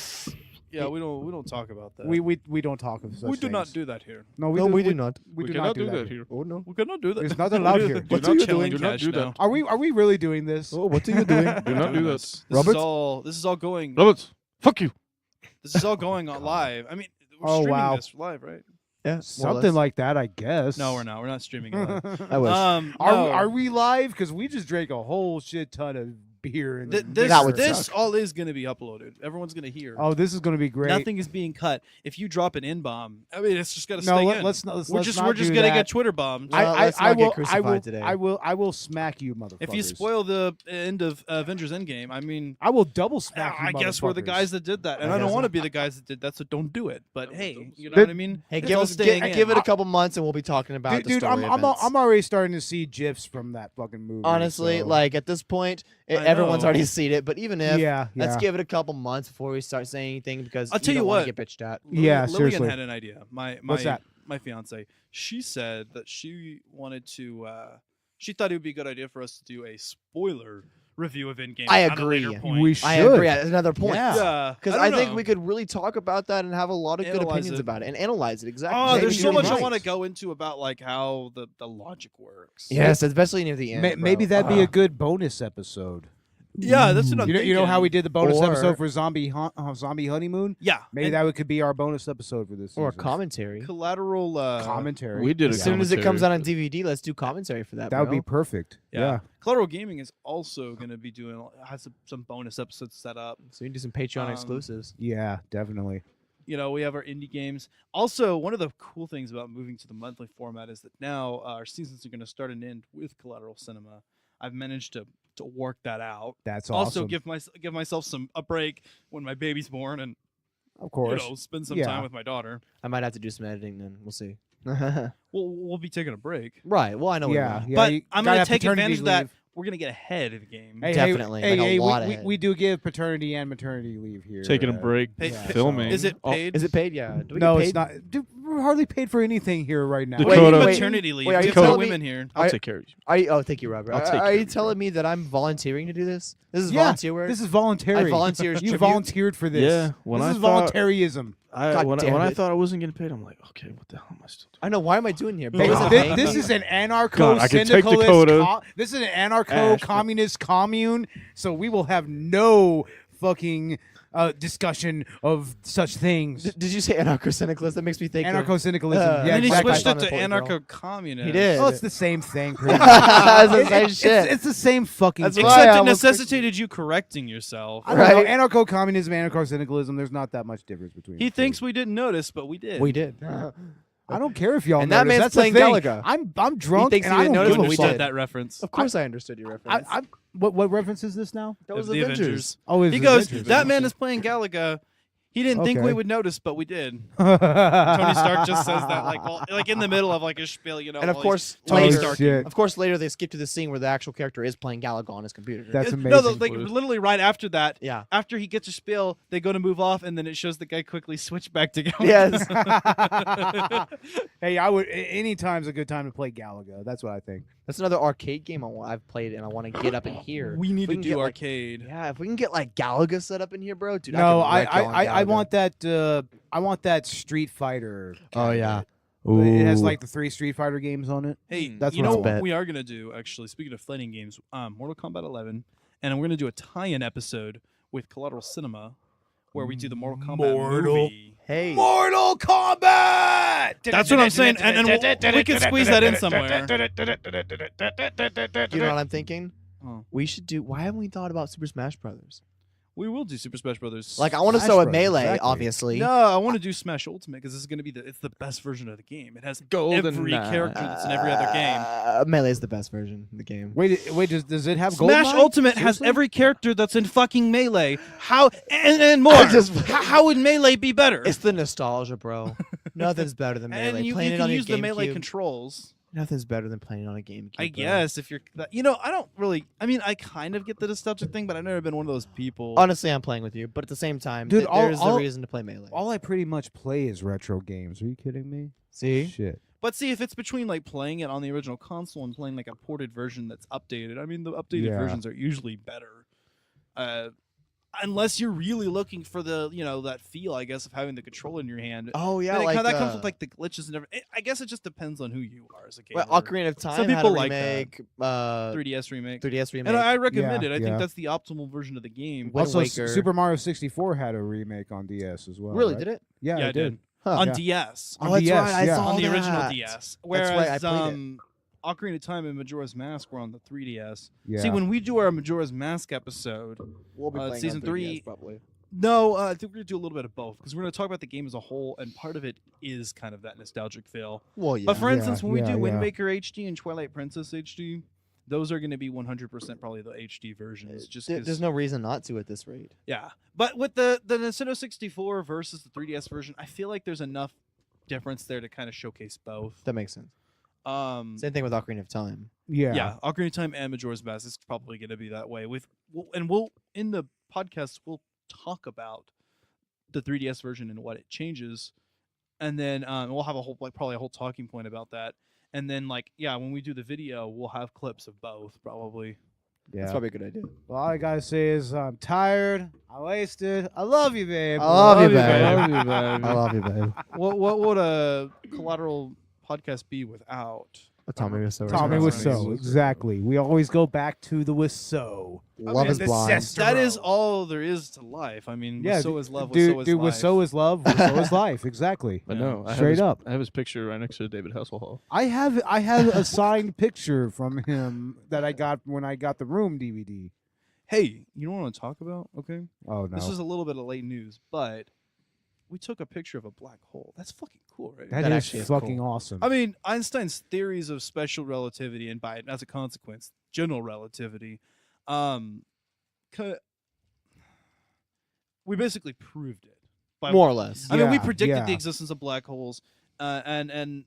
Speaker 1: Yeah, we don't talk about that.
Speaker 3: We don't talk of such
Speaker 1: we do not
Speaker 3: things.
Speaker 1: do that here.
Speaker 3: No,
Speaker 2: No, we do not.
Speaker 3: We do not do that.
Speaker 4: here.
Speaker 2: Oh no.
Speaker 1: We cannot do that.
Speaker 3: It's not allowed here.
Speaker 1: Do
Speaker 2: What
Speaker 1: not
Speaker 2: are you
Speaker 1: challenge
Speaker 2: doing?
Speaker 4: Do not
Speaker 1: Cash
Speaker 4: do
Speaker 1: now.
Speaker 4: that.
Speaker 3: Are we really doing this?
Speaker 2: Oh, what are you doing?
Speaker 4: Do not do that.
Speaker 1: This
Speaker 2: Robert?
Speaker 1: is all going.
Speaker 4: Roberts, fuck you.
Speaker 1: This is all going on live. I mean, we're
Speaker 3: Oh,
Speaker 1: streaming
Speaker 3: wow.
Speaker 1: this live, right?
Speaker 2: Yeah, more or
Speaker 3: Something
Speaker 2: less.
Speaker 3: like that, I guess.
Speaker 1: No, we're not. We're not streaming it live.
Speaker 2: I wish.
Speaker 1: No.
Speaker 3: Are we live? Because we just drank a whole shit ton of beer. And
Speaker 1: This
Speaker 2: That would
Speaker 1: this
Speaker 2: suck.
Speaker 1: all is going to be uploaded. Everyone's going to hear.
Speaker 3: Oh, this is going to be great.
Speaker 1: Nothing is being cut. If you drop an in bomb, I mean, it's just got to
Speaker 3: No,
Speaker 1: stay
Speaker 3: let,
Speaker 1: in.
Speaker 3: let's not. Let's,
Speaker 1: we're
Speaker 3: let's
Speaker 1: just
Speaker 3: not
Speaker 1: we're just
Speaker 3: do
Speaker 1: gonna
Speaker 3: that.
Speaker 1: get Twitter bombed.
Speaker 2: No, let's not get crucified today.
Speaker 3: I will smack you, motherfuckers.
Speaker 1: If you spoil the end of Avengers Endgame, I mean,
Speaker 3: I will double smack you.
Speaker 1: I guess we're the
Speaker 3: motherfuckers.
Speaker 1: guys that did that, and
Speaker 2: I
Speaker 1: I don't
Speaker 2: guess
Speaker 1: want to
Speaker 2: so.
Speaker 1: be the guys that did that, so don't do it. But hey, you know
Speaker 3: That-
Speaker 1: what I mean?
Speaker 2: Hey,
Speaker 1: It's
Speaker 2: give
Speaker 1: all
Speaker 2: us
Speaker 1: staying in.
Speaker 2: give it a couple months and we'll be talking about the
Speaker 3: Dude,
Speaker 2: story
Speaker 3: I'm
Speaker 2: events.
Speaker 3: already starting to see gifs from that fucking movie.
Speaker 2: Honestly,
Speaker 3: so-
Speaker 2: like at this point,
Speaker 1: I
Speaker 2: everyone's
Speaker 1: know.
Speaker 2: already seen it. But even if,
Speaker 3: yeah,
Speaker 2: let's
Speaker 3: yeah.
Speaker 2: give it a couple months before we start saying anything because
Speaker 1: I'll tell you
Speaker 2: don't wanna
Speaker 1: what.
Speaker 2: get bitched at.
Speaker 3: Yeah,
Speaker 1: Lillian
Speaker 3: seriously.
Speaker 1: had an idea.
Speaker 3: What's that?
Speaker 1: My fiance. She said that she wanted to. She thought it would be a good idea for us to do a spoiler review of Endgame.
Speaker 2: I
Speaker 1: at a later
Speaker 2: agree.
Speaker 1: point.
Speaker 3: We should.
Speaker 2: I agree. That's another point.
Speaker 3: Yeah.
Speaker 2: Because I think we could really talk about that and have a lot of good
Speaker 1: Analyze
Speaker 2: opinions
Speaker 1: it.
Speaker 2: about it and analyze it exactly.
Speaker 1: Oh,
Speaker 2: Maybe
Speaker 1: there's
Speaker 2: you're
Speaker 1: so much I
Speaker 2: right.
Speaker 1: want to go into about like how the logic works.
Speaker 2: Yes, especially near the end.
Speaker 3: Maybe
Speaker 2: bro.
Speaker 3: that'd be a good bonus episode.
Speaker 1: Yeah, that's what I'm
Speaker 3: You know how we did the bonus
Speaker 2: Or-
Speaker 3: episode for Zombie Honeymoon?
Speaker 1: Yeah,
Speaker 3: Maybe
Speaker 1: and
Speaker 3: that could be our bonus episode for this
Speaker 2: or a
Speaker 3: season.
Speaker 2: commentary.
Speaker 1: collateral.
Speaker 3: Commentary.
Speaker 4: We did a
Speaker 2: As soon as it comes
Speaker 4: commentary.
Speaker 2: out on DVD, let's do commentary for that.
Speaker 3: That would be
Speaker 2: bro.
Speaker 3: perfect.
Speaker 1: Yeah. Collateral Gaming is also going to be doing has some bonus episodes set up.
Speaker 2: So we can do some Patreon
Speaker 1: Um,
Speaker 2: exclusives.
Speaker 3: Yeah, definitely.
Speaker 1: You know, we have our indie games. Also, one of the cool things about moving to the monthly format is that now our seasons are going to start and end with Collateral Cinema. I've managed to work that out.
Speaker 3: That's
Speaker 1: Also,
Speaker 3: awesome.
Speaker 1: give myself a break when my baby's born, and
Speaker 3: Of course.
Speaker 1: you know, spend some
Speaker 3: Yeah.
Speaker 1: time with my daughter.
Speaker 2: I might have to do some editing then. We'll see.
Speaker 1: We'll be taking a break,
Speaker 2: Right. Well, I know.
Speaker 3: yeah,
Speaker 2: We will.
Speaker 3: yeah.
Speaker 1: but
Speaker 3: you
Speaker 1: I'm
Speaker 3: gotta
Speaker 1: going to
Speaker 3: have
Speaker 1: take
Speaker 3: paternity
Speaker 1: advantage of that.
Speaker 3: leave.
Speaker 1: We're going to get ahead of the game.
Speaker 3: Hey,
Speaker 2: Definitely,
Speaker 3: Hey,
Speaker 2: like a
Speaker 3: hey,
Speaker 2: lot
Speaker 3: we
Speaker 2: ahead.
Speaker 3: do give paternity and maternity leave here.
Speaker 4: Taking a break,
Speaker 1: Pay-
Speaker 3: yeah,
Speaker 4: filming.
Speaker 1: Is it
Speaker 4: Oh,
Speaker 1: paid?
Speaker 2: Is it paid? Yeah. Do we
Speaker 3: No,
Speaker 2: get
Speaker 3: it's
Speaker 2: paid?
Speaker 3: not. Dude, we're hardly paid for anything here right now.
Speaker 1: What do you
Speaker 4: Dakota-
Speaker 1: mean
Speaker 2: Wait,
Speaker 1: maternity leave?
Speaker 2: wait, are
Speaker 1: We
Speaker 2: you
Speaker 1: have
Speaker 2: telling me-
Speaker 1: women here.
Speaker 4: I'll
Speaker 2: I-
Speaker 4: take care of you.
Speaker 2: Oh, thank you, Robert.
Speaker 4: I'll take care
Speaker 2: Are
Speaker 4: of
Speaker 2: you
Speaker 4: you,
Speaker 2: telling me that I'm volunteering to do this? This is
Speaker 3: Yeah,
Speaker 2: volunteer work.
Speaker 3: This is voluntary.
Speaker 2: I volunteer as
Speaker 3: You
Speaker 2: tribute.
Speaker 3: volunteered for this.
Speaker 4: Yeah, when
Speaker 3: this
Speaker 4: I
Speaker 3: is
Speaker 4: thought-
Speaker 3: voluntaryism.
Speaker 2: God
Speaker 4: When
Speaker 2: damn
Speaker 4: I
Speaker 2: it.
Speaker 4: thought I wasn't getting paid, I'm like, okay, what the hell am I still doing?
Speaker 2: I know. Why am I doing here?
Speaker 3: This,
Speaker 2: Beau isn't
Speaker 3: this-
Speaker 2: paying
Speaker 3: this
Speaker 2: me?
Speaker 3: is an
Speaker 4: God, I can take
Speaker 3: anarcho-syndicalist.
Speaker 4: Dakota.
Speaker 3: This is an
Speaker 4: Ash, but-
Speaker 3: anarcho-communist commune. So we will have no fucking discussion of such things.
Speaker 2: Did you say anarcho-syndicalist? That makes me think
Speaker 3: Anarcho-syndicalism.
Speaker 2: Uh,
Speaker 1: And
Speaker 3: yeah,
Speaker 1: then he
Speaker 3: exactly.
Speaker 1: switched it to
Speaker 2: Point, bro.
Speaker 1: anarcho-communist.
Speaker 2: He did.
Speaker 3: Oh, it's the same thing. Pretty much.
Speaker 2: That's the same shit.
Speaker 3: It's the same fucking.
Speaker 2: That's
Speaker 3: thing.
Speaker 2: why I
Speaker 1: Except it
Speaker 2: almost-
Speaker 1: necessitated you correcting yourself.
Speaker 3: I don't know.
Speaker 2: Right?
Speaker 3: Anarcho-communism, anarcho-syndicalism. There's not that much difference between.
Speaker 1: He
Speaker 3: the two.
Speaker 1: thinks we didn't notice, but we did.
Speaker 2: We did.
Speaker 3: I don't care if y'all.
Speaker 2: And that
Speaker 3: notice.
Speaker 2: man's
Speaker 3: That's the
Speaker 2: playing
Speaker 3: thing.
Speaker 2: Galaga.
Speaker 3: I'm drunk
Speaker 2: thinks
Speaker 3: and
Speaker 2: he
Speaker 3: I
Speaker 2: didn't
Speaker 3: don't
Speaker 2: notice,
Speaker 1: You
Speaker 3: give
Speaker 2: but
Speaker 3: a
Speaker 2: we
Speaker 3: fuck.
Speaker 1: understood
Speaker 2: did.
Speaker 1: that reference.
Speaker 2: Of course, I understood your reference.
Speaker 3: What reference is this now?
Speaker 2: That was
Speaker 1: the
Speaker 2: Avengers.
Speaker 3: Oh, it's
Speaker 1: He goes,
Speaker 3: Avengers.
Speaker 1: that man is playing Galaga. He didn't think
Speaker 3: Okay.
Speaker 1: we would notice, but we did. Tony Stark just says that, like in the middle of like a spiel, you know.
Speaker 2: And of
Speaker 1: while
Speaker 2: course,
Speaker 1: he's Tony
Speaker 2: later,
Speaker 1: Stark.
Speaker 3: shit.
Speaker 2: of course, later they skip to the scene where the actual character is playing Galaga on his computer.
Speaker 3: That's
Speaker 1: No,
Speaker 3: amazing.
Speaker 1: like literally right after that,
Speaker 2: yeah.
Speaker 1: after he gets a spiel, they go to move off, and then it shows the guy quickly switch back to Galaga.
Speaker 2: Yes.
Speaker 3: Hey, I would. Any time's a good time to play Galaga. That's what I think.
Speaker 2: That's another arcade game I've played, and I want to get up in here.
Speaker 1: We need
Speaker 2: We
Speaker 1: to
Speaker 2: can
Speaker 1: do
Speaker 2: get, like,
Speaker 1: arcade.
Speaker 2: Yeah, if we can get like Galaga set up in here, bro. Dude,
Speaker 3: No,
Speaker 2: I
Speaker 3: I want that. I want that Street Fighter.
Speaker 2: Oh yeah.
Speaker 3: It has like the 3 Street Fighter games on it.
Speaker 1: Hey,
Speaker 3: That's
Speaker 1: you
Speaker 3: what
Speaker 1: know
Speaker 3: I'll
Speaker 1: what
Speaker 2: bet.
Speaker 1: we are gonna do? Actually, speaking of fighting games, Mortal Kombat 11, and we're gonna do a tie-in episode with Collateral Cinema, where we do the Mortal Kombat movie.
Speaker 2: Hey.
Speaker 3: Mortal Kombat.
Speaker 1: That's what I'm saying, and we could squeeze that in somewhere.
Speaker 2: You know what I'm thinking?
Speaker 1: Oh.
Speaker 2: We should do. Why haven't we thought about Super Smash Brothers?
Speaker 1: We will do Super Smash Brothers.
Speaker 2: Like, I want to
Speaker 3: Smash
Speaker 2: show a
Speaker 3: Bros,
Speaker 2: Melee,
Speaker 3: exactly.
Speaker 2: obviously.
Speaker 1: No, I want to do Smash Ultimate because this is gonna be it's the best version of the game. It has every character that's in every other game.
Speaker 2: Melee is the best version of the game.
Speaker 3: Wait. Does it have
Speaker 1: Smash
Speaker 3: Goldeneye?
Speaker 1: Ultimate has
Speaker 3: Seriously?
Speaker 1: every character that's in fucking Melee. How and more? How would Melee be better?
Speaker 2: It's the nostalgia, bro. Nothing's better than Melee.
Speaker 1: and you
Speaker 2: Playing it
Speaker 1: can
Speaker 2: on your
Speaker 1: use the Melee
Speaker 2: GameCube.
Speaker 1: controls.
Speaker 2: Nothing's better than playing on a GameCube.
Speaker 1: I
Speaker 2: bro.
Speaker 1: guess if you're, I don't really. I mean, I kind of get the nostalgic thing, but I've never been one of those people.
Speaker 2: Honestly, I'm playing with you, but at the same time,
Speaker 3: Dude,
Speaker 2: there's
Speaker 3: all-
Speaker 2: a reason to play Melee.
Speaker 3: All I pretty much play is retro games. Are you kidding me?
Speaker 2: See?
Speaker 3: Shit.
Speaker 1: But see, if it's between like playing it on the original console and playing like a ported version that's updated, I mean, the updated
Speaker 3: Yeah.
Speaker 1: versions are usually better. Unless you're really looking for the, that feel, I guess, of having the controller in your hand.
Speaker 2: Oh yeah,
Speaker 1: Then
Speaker 2: like
Speaker 1: that comes with like the glitches and everything. I guess it just depends on who you are as a gamer.
Speaker 2: well, Ocarina of Time
Speaker 1: Some
Speaker 2: had a
Speaker 1: people like that.
Speaker 2: remake,
Speaker 1: 3DS remake.
Speaker 2: 3DS remake.
Speaker 1: And I recommend
Speaker 3: Yeah,
Speaker 1: it. I
Speaker 3: yeah.
Speaker 1: think that's the optimal version of the game.
Speaker 2: Wind
Speaker 3: Also,
Speaker 2: Waker.
Speaker 3: Super Mario 64 had a remake on DS as well.
Speaker 2: really
Speaker 3: right?
Speaker 2: did it?
Speaker 3: Yeah,
Speaker 1: Yeah,
Speaker 3: it
Speaker 1: I did.
Speaker 2: Huh.
Speaker 1: On
Speaker 3: Yeah.
Speaker 1: DS.
Speaker 2: Oh, that's
Speaker 3: DS,
Speaker 2: right. I
Speaker 3: yeah.
Speaker 2: saw
Speaker 1: On the original
Speaker 2: that.
Speaker 1: DS.
Speaker 2: right, I
Speaker 1: Whereas
Speaker 2: played it.
Speaker 1: Ocarina of Time and Majora's Mask were on the 3DS.
Speaker 3: Yeah.
Speaker 1: See, when we do our Majora's Mask episode,
Speaker 2: We'll be playing
Speaker 1: season
Speaker 2: on 3DS
Speaker 1: 3
Speaker 2: probably.
Speaker 1: no, I think we're going to do a little bit of both because we're going to talk about the game as a whole, and part of it is kind of that nostalgic feel.
Speaker 2: Well, yeah.
Speaker 1: But for
Speaker 3: Yeah,
Speaker 1: instance, when we
Speaker 3: yeah,
Speaker 1: do Wind
Speaker 3: yeah.
Speaker 1: Waker HD and Twilight Princess HD, those are going to be 100% probably the HD versions. Just 'cause-
Speaker 2: There's no reason not to at this rate.
Speaker 1: yeah. But with the Nintendo 64 versus the 3DS version, I feel like there's enough difference there to kind of showcase both.
Speaker 2: That makes sense.
Speaker 1: Um,
Speaker 2: Same thing with Ocarina of Time.
Speaker 1: yeah, Ocarina of Time and Majora's Mask is probably going to be that way. We'll in the podcast we'll talk about the 3DS version and what it changes, and then we'll have probably a whole talking point about that. And then when we do the video, we'll have clips of both probably.
Speaker 3: Yeah.
Speaker 2: That's probably a good idea.
Speaker 3: Well, all I gotta say is I'm tired. I wasted. I love you, babe.
Speaker 2: I love you, babe.
Speaker 1: Love you, babe.
Speaker 2: I love you, babe.
Speaker 1: What would a Collateral podcast be without?
Speaker 2: Tommy Wiseau.
Speaker 3: Tommy
Speaker 1: Wiseau.
Speaker 3: Wiseau. Exactly. We always go back to the Wiseau.
Speaker 2: Love is
Speaker 3: the
Speaker 2: blind.
Speaker 3: sister.
Speaker 1: That is all there is to life. I mean,
Speaker 3: Yeah,
Speaker 1: so is love.
Speaker 3: Dude,
Speaker 1: Wiseau is life.
Speaker 3: Wiseau is love. Wiseau is life. Exactly.
Speaker 4: I know. I have
Speaker 3: Straight
Speaker 4: his-
Speaker 3: up.
Speaker 4: I have his picture right next to David Hasselhoff.
Speaker 3: I have a signed picture from him that I got when I got the Room DVD.
Speaker 1: Hey, you know what I want to talk about? Okay,
Speaker 3: Oh no.
Speaker 1: this is a little bit of late news, but we took a picture of a black hole. That's fucking cool, right?
Speaker 3: that
Speaker 2: that
Speaker 3: is
Speaker 2: actually is
Speaker 3: fucking
Speaker 2: cool.
Speaker 3: awesome.
Speaker 1: I mean, Einstein's theories of special relativity, and as a consequence, general relativity, we basically proved it.
Speaker 2: More or less.
Speaker 1: I mean, we
Speaker 3: Yeah,
Speaker 1: predicted
Speaker 3: yeah.
Speaker 1: the existence of black holes, and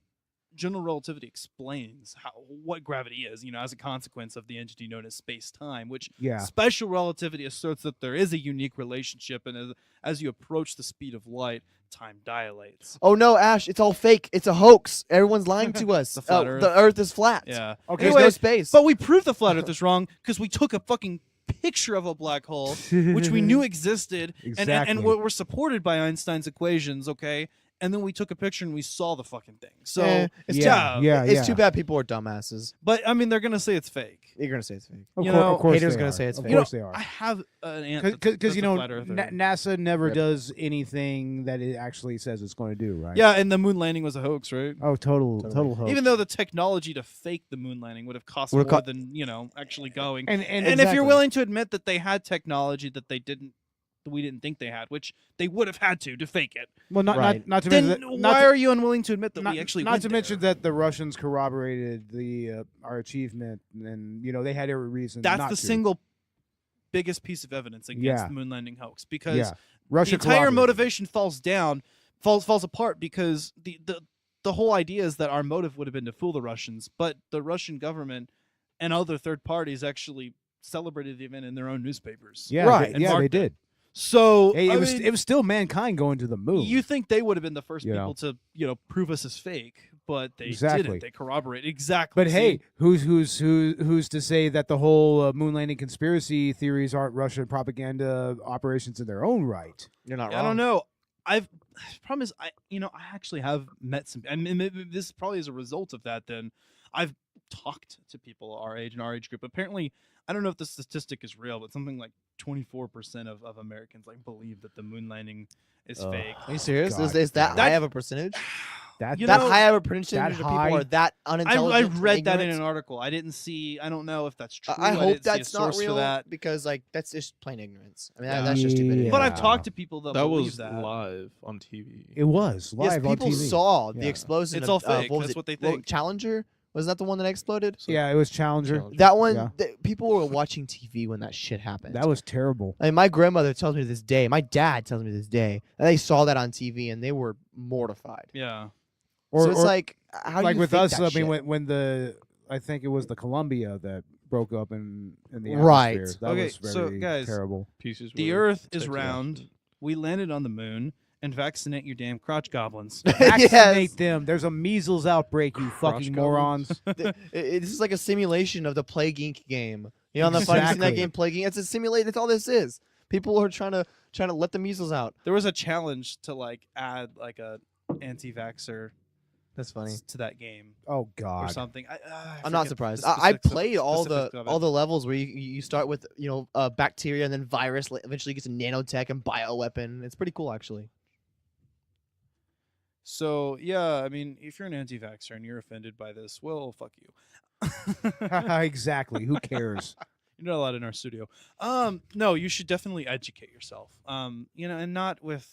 Speaker 1: general relativity explains what gravity is. As a consequence of the entity known as space-time, which
Speaker 3: Yeah.
Speaker 1: special relativity asserts that there is a unique relationship, and as you approach the speed of light, time dilates.
Speaker 2: Oh no, Ash! It's all fake. It's a hoach. Everyone's lying to us.
Speaker 1: The flat Earth.
Speaker 2: The Earth is flat.
Speaker 1: Yeah.
Speaker 3: Okay.
Speaker 2: There's
Speaker 1: Anyway,
Speaker 2: no space.
Speaker 1: but we proved the flat Earth is wrong because we took a fucking picture of a black hole, which we knew existed, and
Speaker 3: Exactly.
Speaker 1: we're supported by Einstein's equations. Okay. And then we took a picture and we saw the fucking thing. So
Speaker 2: it's
Speaker 3: Yeah,
Speaker 2: too,
Speaker 3: yeah,
Speaker 2: it's
Speaker 3: yeah.
Speaker 2: too bad people are dumbasses.
Speaker 1: but I mean, they're gonna say it's fake.
Speaker 2: You're gonna say it's fake.
Speaker 3: Of,
Speaker 1: You
Speaker 3: cour-
Speaker 1: know,
Speaker 3: of course
Speaker 2: haters
Speaker 3: they
Speaker 2: gonna
Speaker 3: are.
Speaker 2: say it's
Speaker 3: Of
Speaker 2: fake.
Speaker 3: course they are.
Speaker 1: I have an aunt
Speaker 3: Because
Speaker 1: that's a flat earther.
Speaker 3: NASA never
Speaker 2: Yep.
Speaker 3: does anything that it actually says it's going to do, right?
Speaker 1: Yeah, and the moon landing was a hoax, right?
Speaker 3: Oh, total
Speaker 2: Totally.
Speaker 3: hoax.
Speaker 1: Even though the technology to fake the moon landing would have cost
Speaker 2: Would've
Speaker 1: more
Speaker 2: co-
Speaker 1: than actually going.
Speaker 3: and
Speaker 1: And if you're willing to admit that they had technology that we didn't think they had, which they would have had to fake it,
Speaker 3: well,
Speaker 2: Right.
Speaker 3: not to
Speaker 1: then
Speaker 3: mention that,
Speaker 1: why are you unwilling to admit that we actually
Speaker 3: not
Speaker 1: went
Speaker 3: to mention
Speaker 1: there?
Speaker 3: that the Russians corroborated our achievement, and they had every reason.
Speaker 1: That's
Speaker 3: not
Speaker 1: the
Speaker 3: to.
Speaker 1: single biggest piece of evidence against
Speaker 3: Yeah.
Speaker 1: the moon landing hoax, because
Speaker 3: Yeah, Russia
Speaker 1: the entire
Speaker 3: corroborated.
Speaker 1: motivation falls apart, because the whole idea is that our motive would have been to fool the Russians, but the Russian government and other third parties actually celebrated the event in their own newspapers.
Speaker 3: Yeah,
Speaker 2: Right.
Speaker 3: They, yeah,
Speaker 1: Marked
Speaker 3: they
Speaker 1: it.
Speaker 3: did.
Speaker 1: So
Speaker 3: Hey,
Speaker 1: I
Speaker 3: it was
Speaker 1: mean,
Speaker 3: it was still mankind going to the moon.
Speaker 1: you think they would have been the first
Speaker 3: You
Speaker 1: people to prove us as fake, but they
Speaker 3: Exactly.
Speaker 1: didn't. They corroborate exactly.
Speaker 3: But
Speaker 1: See?
Speaker 3: hey, who's to say that the whole moon landing conspiracy theories aren't Russian propaganda operations in their own right?
Speaker 2: You're not
Speaker 1: I
Speaker 2: wrong.
Speaker 1: don't know. Problem is, I actually have met some. I mean, this probably is a result of that. Then I've talked to people our age and our age group. Apparently, I don't know if the statistic is real, but something like 24% of Americans believe that the moon landing is fake.
Speaker 2: Are you serious?
Speaker 3: God
Speaker 2: Is that
Speaker 1: damn.
Speaker 2: high of a percentage?
Speaker 3: That,
Speaker 1: You
Speaker 2: That
Speaker 1: know,
Speaker 2: high of a percentage
Speaker 3: that
Speaker 2: of people
Speaker 3: high?
Speaker 2: are that
Speaker 1: I
Speaker 2: unintelligent. and
Speaker 1: read that in
Speaker 2: ignorant?
Speaker 1: an article. I didn't see. I don't know if that's true.
Speaker 2: I
Speaker 1: didn't
Speaker 2: hope
Speaker 1: see
Speaker 2: that's
Speaker 1: a
Speaker 2: not
Speaker 1: source
Speaker 2: real
Speaker 1: for that.
Speaker 2: because that's just plain ignorance. I mean,
Speaker 1: Yeah.
Speaker 2: that's just stupidity.
Speaker 1: But I've
Speaker 3: Yeah.
Speaker 1: talked to people that,
Speaker 4: That
Speaker 1: believe
Speaker 4: was
Speaker 1: that.
Speaker 4: live on TV.
Speaker 3: it was
Speaker 2: Yes,
Speaker 3: live on
Speaker 2: people
Speaker 3: TV.
Speaker 2: saw the
Speaker 3: Yeah.
Speaker 2: explosion.
Speaker 1: It's
Speaker 2: of,
Speaker 1: all fake.
Speaker 2: what was
Speaker 1: That's
Speaker 2: it?
Speaker 1: what they
Speaker 2: Well,
Speaker 1: think.
Speaker 2: Challenger, was that the one that exploded?
Speaker 4: So-
Speaker 3: Yeah, it was Challenger.
Speaker 4: Challenger.
Speaker 2: That one.
Speaker 3: Yeah.
Speaker 2: People were watching TV when that shit happened.
Speaker 3: That was terrible.
Speaker 2: I mean, my grandmother tells me to this day. My dad tells me to this day. And they saw that on TV and they were mortified.
Speaker 1: Yeah.
Speaker 2: So it's like, how do
Speaker 3: like
Speaker 2: you
Speaker 3: with
Speaker 2: fake
Speaker 3: us,
Speaker 2: that
Speaker 3: I mean,
Speaker 2: shit?
Speaker 3: when I think it was the Columbia that broke up in the
Speaker 2: Right.
Speaker 3: atmosphere. That
Speaker 1: Okay,
Speaker 3: was very
Speaker 1: so, guys,
Speaker 3: terrible.
Speaker 4: Pieces.
Speaker 1: The
Speaker 4: were
Speaker 1: Earth is
Speaker 4: taken
Speaker 1: round.
Speaker 4: out.
Speaker 1: We landed on the moon, and vaccinate your damn crotch goblins.
Speaker 3: Vaccinate
Speaker 2: Yes.
Speaker 3: them. There's a measles outbreak, you fucking morons.
Speaker 2: This is like a simulation of the Plague Inc. game. You know, the fun seen that
Speaker 3: Exactly.
Speaker 2: game, Plague Inc. It's a simulate. That's all this is. People are trying to let the measles out.
Speaker 1: There was a challenge to add a anti-vaxxer
Speaker 2: That's funny.
Speaker 1: to that game
Speaker 3: Oh
Speaker 1: or
Speaker 3: God.
Speaker 1: something.
Speaker 2: I'm not
Speaker 1: forget
Speaker 2: surprised.
Speaker 1: the
Speaker 2: I
Speaker 1: specifics of-
Speaker 2: played all
Speaker 1: specifics of it.
Speaker 2: the levels where you start with bacteria and then virus. Eventually gets a nanotech and bioweapon. It's pretty cool actually.
Speaker 1: So yeah, I mean, if you're an anti-vaxxer and you're offended by this, well, fuck you.
Speaker 3: Exactly. Who cares?
Speaker 1: You're not allowed in our studio. No, you should definitely educate yourself. And not with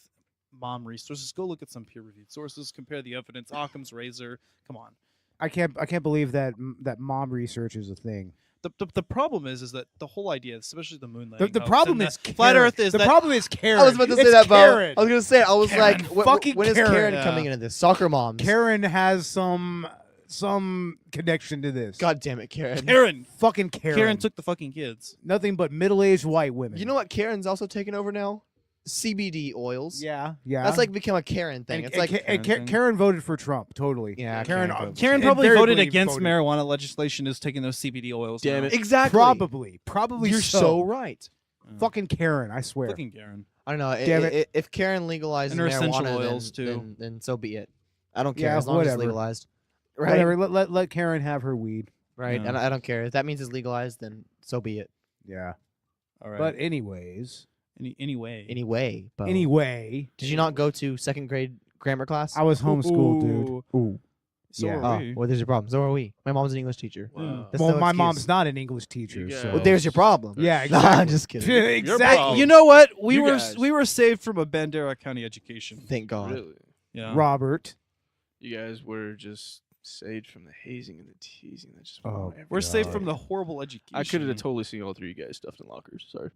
Speaker 1: mom resources. Go look at some peer-reviewed sources. Compare the evidence. Occam's razor. Come on.
Speaker 3: I can't believe that mom research is a thing.
Speaker 1: The problem is that the whole idea, especially the moon
Speaker 3: The,
Speaker 1: landing,
Speaker 3: the
Speaker 1: hoax
Speaker 3: problem
Speaker 1: and
Speaker 3: is
Speaker 1: the flat
Speaker 3: Karen.
Speaker 1: Earth is
Speaker 3: the
Speaker 1: that
Speaker 3: problem is Karen.
Speaker 2: I was about to say
Speaker 3: It's
Speaker 2: that, Beau.
Speaker 3: Karen.
Speaker 2: I was gonna say it. I was
Speaker 3: Karen.
Speaker 2: like,
Speaker 3: Fucking
Speaker 2: when is
Speaker 3: Karen.
Speaker 2: Karen
Speaker 1: Yeah.
Speaker 2: coming into this? Soccer moms.
Speaker 3: Karen has some connection to this.
Speaker 2: God damn it, Karen.
Speaker 1: Karen.
Speaker 3: Fucking Karen.
Speaker 1: Karen took the fucking kids.
Speaker 3: nothing but middle-aged white women.
Speaker 2: You know what Karen's also taken over now? CBD oils.
Speaker 3: Yeah, yeah.
Speaker 2: That's become a Karen thing.
Speaker 3: And,
Speaker 2: It's like
Speaker 3: and
Speaker 1: Karen thing.
Speaker 3: Karen voted for Trump. Totally.
Speaker 2: Yeah,
Speaker 3: Karen.
Speaker 2: Karen voted.
Speaker 1: Karen probably
Speaker 3: invariably
Speaker 1: voted against
Speaker 3: voted.
Speaker 1: marijuana legislation is taking those CBD oils.
Speaker 4: Damn
Speaker 1: now.
Speaker 4: it.
Speaker 2: exactly.
Speaker 3: Probably.
Speaker 2: You're so right.
Speaker 3: Fucking Karen. I swear.
Speaker 1: Fucking Karen.
Speaker 2: I don't know.
Speaker 3: Damn it.
Speaker 2: If Karen legalizes
Speaker 1: And her essential
Speaker 2: marijuana,
Speaker 1: oils, too.
Speaker 2: then so be it. I don't care
Speaker 3: Yeah,
Speaker 2: as long as it's
Speaker 3: whatever.
Speaker 2: legalized. Right.
Speaker 3: Whatever. Let Karen have her weed.
Speaker 2: Right.
Speaker 1: Yeah.
Speaker 2: And I don't care if that means it's legalized. Then so be it.
Speaker 3: Yeah.
Speaker 1: All right.
Speaker 3: But anyways,
Speaker 1: anyway.
Speaker 2: Anyway. Beau.
Speaker 3: anyway,
Speaker 2: Did you not go to second grade grammar class?
Speaker 3: I was homeschooled,
Speaker 1: Ooh.
Speaker 3: dude. Ooh.
Speaker 1: So
Speaker 3: Yeah.
Speaker 1: are
Speaker 2: Oh,
Speaker 1: we.
Speaker 2: well, there's your problem. So are we. My mom's an English teacher.
Speaker 4: Wow.
Speaker 2: That's
Speaker 3: Well,
Speaker 2: no
Speaker 3: my
Speaker 2: excuse.
Speaker 3: mom's not an English teacher,
Speaker 4: You
Speaker 3: so
Speaker 2: Well, there's your problem.
Speaker 3: yeah,
Speaker 2: No,
Speaker 3: exactly.
Speaker 2: I'm just kidding.
Speaker 3: exactly.
Speaker 4: problem.
Speaker 1: You know what? We
Speaker 4: You
Speaker 1: were
Speaker 4: guys.
Speaker 1: we were saved from a Bandera County education.
Speaker 2: Thank God.
Speaker 4: Really?
Speaker 1: Yeah.
Speaker 3: Robert.
Speaker 4: You guys were just saved from the hazing and the teasing. That just went
Speaker 3: Oh,
Speaker 4: on every
Speaker 1: We're saved
Speaker 3: God.
Speaker 1: from the horrible education.
Speaker 4: I could have totally seen all three of you guys stuffed in lockers. Sorry.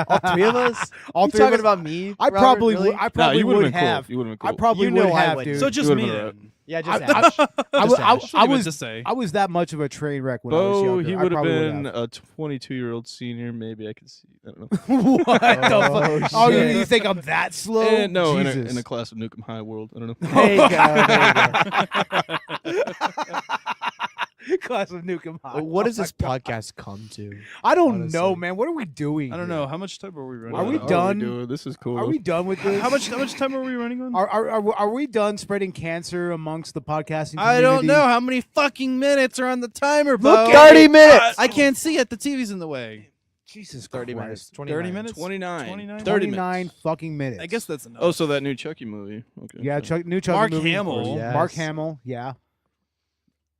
Speaker 2: All three of us?
Speaker 3: All
Speaker 2: you
Speaker 3: three of
Speaker 2: talking
Speaker 3: us-
Speaker 2: about me?
Speaker 3: I
Speaker 2: Robert,
Speaker 3: probably
Speaker 2: really?
Speaker 3: would. I probably
Speaker 4: you
Speaker 3: would
Speaker 4: would've been
Speaker 3: have.
Speaker 4: Cool. You would have been
Speaker 3: I
Speaker 4: cool.
Speaker 3: probably
Speaker 2: You know
Speaker 3: would
Speaker 2: I
Speaker 3: have,
Speaker 2: wouldn't.
Speaker 3: dude.
Speaker 1: So just
Speaker 4: You
Speaker 1: me
Speaker 4: would've been
Speaker 1: then.
Speaker 2: Yeah,
Speaker 3: I-
Speaker 2: just
Speaker 3: I-
Speaker 2: Ash.
Speaker 3: I
Speaker 2: Just
Speaker 3: was-
Speaker 2: Ash.
Speaker 1: Shouldn't even
Speaker 3: was-
Speaker 1: to say.
Speaker 3: I was that much of a train wreck when I was
Speaker 4: Beau,
Speaker 3: younger.
Speaker 4: he
Speaker 3: I
Speaker 4: would have
Speaker 3: probably
Speaker 4: been
Speaker 3: have.
Speaker 4: a 22-year-old senior. Maybe I could see. I don't know.
Speaker 3: What the
Speaker 2: Oh,
Speaker 3: fuck? Oh,
Speaker 2: shit.
Speaker 3: you think I'm that slow?
Speaker 4: And no, in
Speaker 3: Jesus.
Speaker 4: a class of Nukem High World. I don't know.
Speaker 2: There you go. There you go.
Speaker 3: Class of Nukem High.
Speaker 2: What does
Speaker 3: Oh my
Speaker 2: this
Speaker 3: God.
Speaker 2: podcast come to?
Speaker 3: I don't know,
Speaker 2: honestly?
Speaker 3: man. What are we doing?
Speaker 1: I don't
Speaker 3: here?
Speaker 1: know how much time are we running.
Speaker 3: Are we
Speaker 1: on?
Speaker 3: done?
Speaker 4: This is cool.
Speaker 3: Are we done with this?
Speaker 1: How much time are we running on?
Speaker 3: Are we done spreading cancer amongst the podcasting community?
Speaker 1: I don't know how many fucking minutes are on the timer.
Speaker 3: Look
Speaker 1: Beau.
Speaker 3: at
Speaker 2: 30 minutes.
Speaker 1: I can't see it. The TV's in the way.
Speaker 3: Jesus
Speaker 2: 30
Speaker 3: Christ.
Speaker 2: minutes.
Speaker 1: 30 minutes.
Speaker 4: 29.
Speaker 1: 29?
Speaker 4: 30
Speaker 3: 29
Speaker 4: minutes.
Speaker 3: fucking minutes.
Speaker 1: I guess that's enough.
Speaker 4: Oh, so that new Chucky movie. Okay.
Speaker 3: Yeah, new Chucky
Speaker 1: Mark
Speaker 3: movie.
Speaker 1: Hamill.
Speaker 2: Yes.
Speaker 3: Mark Hamill. Yeah.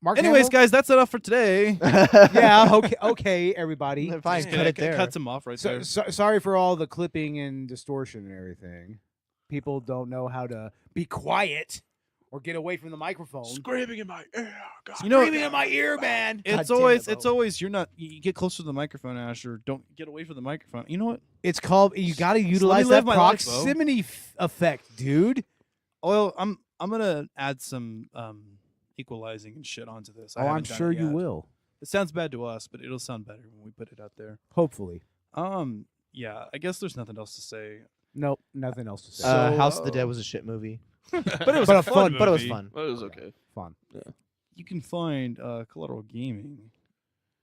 Speaker 3: Mark
Speaker 1: Anyways,
Speaker 3: Hamill?
Speaker 1: guys, that's enough for today.
Speaker 3: Yeah. Okay, everybody.
Speaker 2: Fine,
Speaker 1: Just
Speaker 2: cut it
Speaker 1: kidding.
Speaker 2: there.
Speaker 1: Cuts him off right there.
Speaker 3: Sorry for all the clipping and distortion and everything. People don't know how to be quiet or get away from the microphone.
Speaker 4: Screaming in my ear. God.
Speaker 1: You know,
Speaker 3: Screaming in my ear, man.
Speaker 1: it's
Speaker 2: damn
Speaker 1: always
Speaker 2: it,
Speaker 1: it's
Speaker 2: Beau.
Speaker 1: always you get closer to the microphone, Asher. Don't get away from the microphone. You know what?
Speaker 3: It's called. You got to utilize
Speaker 1: live
Speaker 3: that
Speaker 1: my life, Beau.
Speaker 3: proximity effect, dude.
Speaker 1: Well, I'm gonna add some equalizing and shit onto this. I
Speaker 3: Oh, I'm
Speaker 1: haven't done
Speaker 3: sure
Speaker 1: it
Speaker 3: you
Speaker 1: yet.
Speaker 3: will.
Speaker 1: It sounds bad to us, but it'll sound better when we put it out there.
Speaker 3: Hopefully.
Speaker 1: Yeah, I guess there's nothing else to say.
Speaker 3: Nope. Nothing else to say.
Speaker 1: So,
Speaker 2: House of the Dead was a shit movie.
Speaker 1: But it was
Speaker 3: But
Speaker 1: a
Speaker 3: a
Speaker 1: fun,
Speaker 2: But it was
Speaker 1: movie.
Speaker 2: fun.
Speaker 4: That was okay.
Speaker 3: Fun.
Speaker 1: You can find Collateral Gaming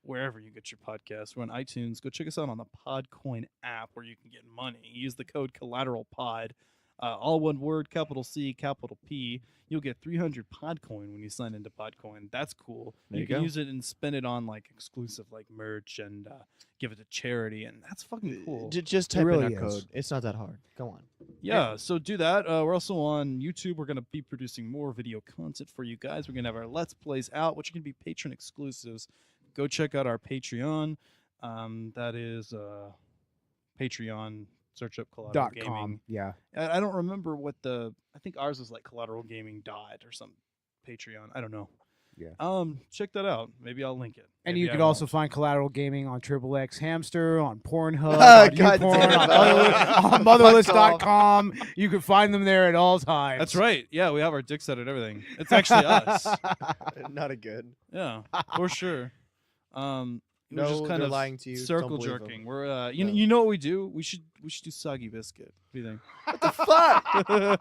Speaker 1: wherever you get your podcasts. We're on iTunes. Go check us out on the Podcoin app where you can get money. Use the code CollateralPod, all one word, capital C, capital P. You'll get 300 Podcoin when you sign into Podcoin. That's cool.
Speaker 4: There
Speaker 1: you
Speaker 4: you
Speaker 1: can
Speaker 4: go.
Speaker 1: use it and spend it on like exclusive like merch and give it to charity, and that's fucking cool.
Speaker 2: Just type
Speaker 3: really
Speaker 2: in our
Speaker 3: is.
Speaker 2: code. It's not that hard. Go on.
Speaker 1: Yeah, so do that. We're also on YouTube. We're going to be producing more video content for you guys. We're going to have our Let's Plays out, which are going to be patron exclusives. Go check out our Patreon. That is Patreon. Search up Collateral
Speaker 3: .com.
Speaker 1: Gaming.
Speaker 3: Yeah.
Speaker 1: I don't remember what I think ours is like Collateral Gaming dot or some Patreon. I don't know.
Speaker 3: Yeah.
Speaker 1: Check that out. Maybe I'll link it.
Speaker 3: And
Speaker 1: Maybe
Speaker 3: you
Speaker 1: I
Speaker 3: could also
Speaker 1: won't.
Speaker 3: find Collateral Gaming on XXX Hamster, on Pornhub, on
Speaker 2: God
Speaker 3: YouPorn,
Speaker 2: damn it,
Speaker 3: on,
Speaker 2: Beau.
Speaker 3: on Motherless.com. You can find them there at all times.
Speaker 1: That's right. Yeah, we have our dicks out and everything. It's actually us.
Speaker 2: Not a good.
Speaker 1: Yeah, for sure. We're
Speaker 2: No,
Speaker 1: just kind
Speaker 2: they're
Speaker 1: of
Speaker 2: lying to you. Don't
Speaker 1: circle
Speaker 2: believe them.
Speaker 1: jerking. We're
Speaker 2: No.
Speaker 1: you know what we do? We should do soggy biscuit. What do you think?
Speaker 2: What the fuck?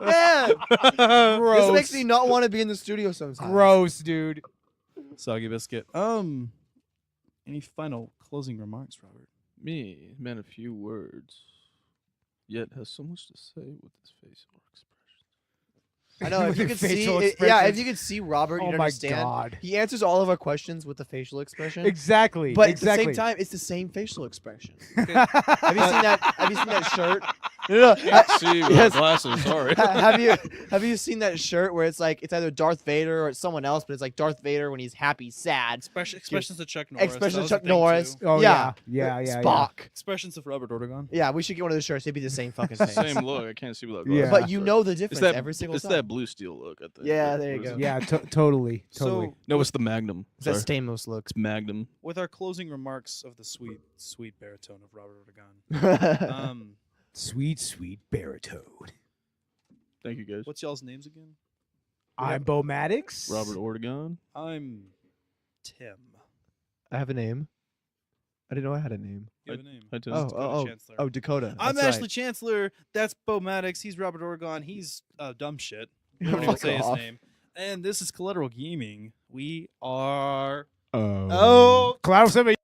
Speaker 2: Man,
Speaker 3: Gross.
Speaker 2: this makes me not want to be in the studio sometimes.
Speaker 3: Gross, dude.
Speaker 1: Soggy biscuit. Any final closing remarks, Robert?
Speaker 4: Me, man, a few words. Yet has so much to say with his facial expression.
Speaker 2: I know. If
Speaker 3: With
Speaker 2: you
Speaker 3: your
Speaker 2: could see,
Speaker 3: facial
Speaker 2: yeah, if
Speaker 3: expressions.
Speaker 2: you could see Robert,
Speaker 3: Oh
Speaker 2: you'd
Speaker 3: my
Speaker 2: understand.
Speaker 3: God.
Speaker 2: He answers all of our questions with the facial expression.
Speaker 3: Exactly.
Speaker 2: But
Speaker 3: exactly.
Speaker 2: at the same time, it's the same facial expression. Have you seen that? Have you seen that shirt? No.
Speaker 4: See, with
Speaker 2: Yes.
Speaker 4: glasses, sorry.
Speaker 2: Have you seen that shirt where it's like it's either Darth Vader or it's someone else, but it's like Darth Vader when he's happy, sad.
Speaker 1: Expressions of Chuck Norris.
Speaker 2: Expressions
Speaker 1: that
Speaker 2: of
Speaker 1: was
Speaker 2: Chuck
Speaker 1: a thing,
Speaker 2: Norris.
Speaker 1: too.
Speaker 3: Oh,
Speaker 2: Yeah.
Speaker 3: yeah.
Speaker 2: Spock.
Speaker 1: Expressions of Robert Ortegon.
Speaker 2: Yeah, we should get one of those shirts. It'd be the same fucking thing.
Speaker 4: Same look. I can't see without
Speaker 3: Yeah.
Speaker 4: glasses.
Speaker 2: But you know the difference
Speaker 4: It's that,
Speaker 2: every single
Speaker 4: it's
Speaker 2: time.
Speaker 4: that blue steel look, I think.
Speaker 2: Yeah,
Speaker 4: What
Speaker 2: there you
Speaker 4: is
Speaker 2: go.
Speaker 4: it?
Speaker 3: Yeah, totally.
Speaker 1: So
Speaker 4: No, it's the Magnum.
Speaker 2: It's that
Speaker 4: Sorry.
Speaker 2: Stamos look.
Speaker 4: It's Magnum.
Speaker 1: with our closing remarks of the sweet baritone of Robert Ortegon,
Speaker 3: Sweet baritone.
Speaker 4: Thank you, guys.
Speaker 1: what's y'all's names again?
Speaker 3: I'm Beau Maddox.
Speaker 4: Robert Ortegon.
Speaker 1: I'm Tim.
Speaker 2: I have a name. I didn't know I had a name.
Speaker 1: You have a name.
Speaker 4: Hi, Tim.
Speaker 2: Oh,
Speaker 1: Dakota
Speaker 2: oh,
Speaker 1: Chancellor.
Speaker 2: oh, Dakota.
Speaker 1: I'm
Speaker 2: That's
Speaker 1: Ashley Chancellor. That's Beau Maddox. He's Robert Ortegon. He's dumb shit. We don't even
Speaker 2: Fuck
Speaker 1: say his
Speaker 2: off.
Speaker 1: name. And this is Collateral Gaming. We are.
Speaker 2: Right.
Speaker 1: Oh.
Speaker 3: Collateral 7.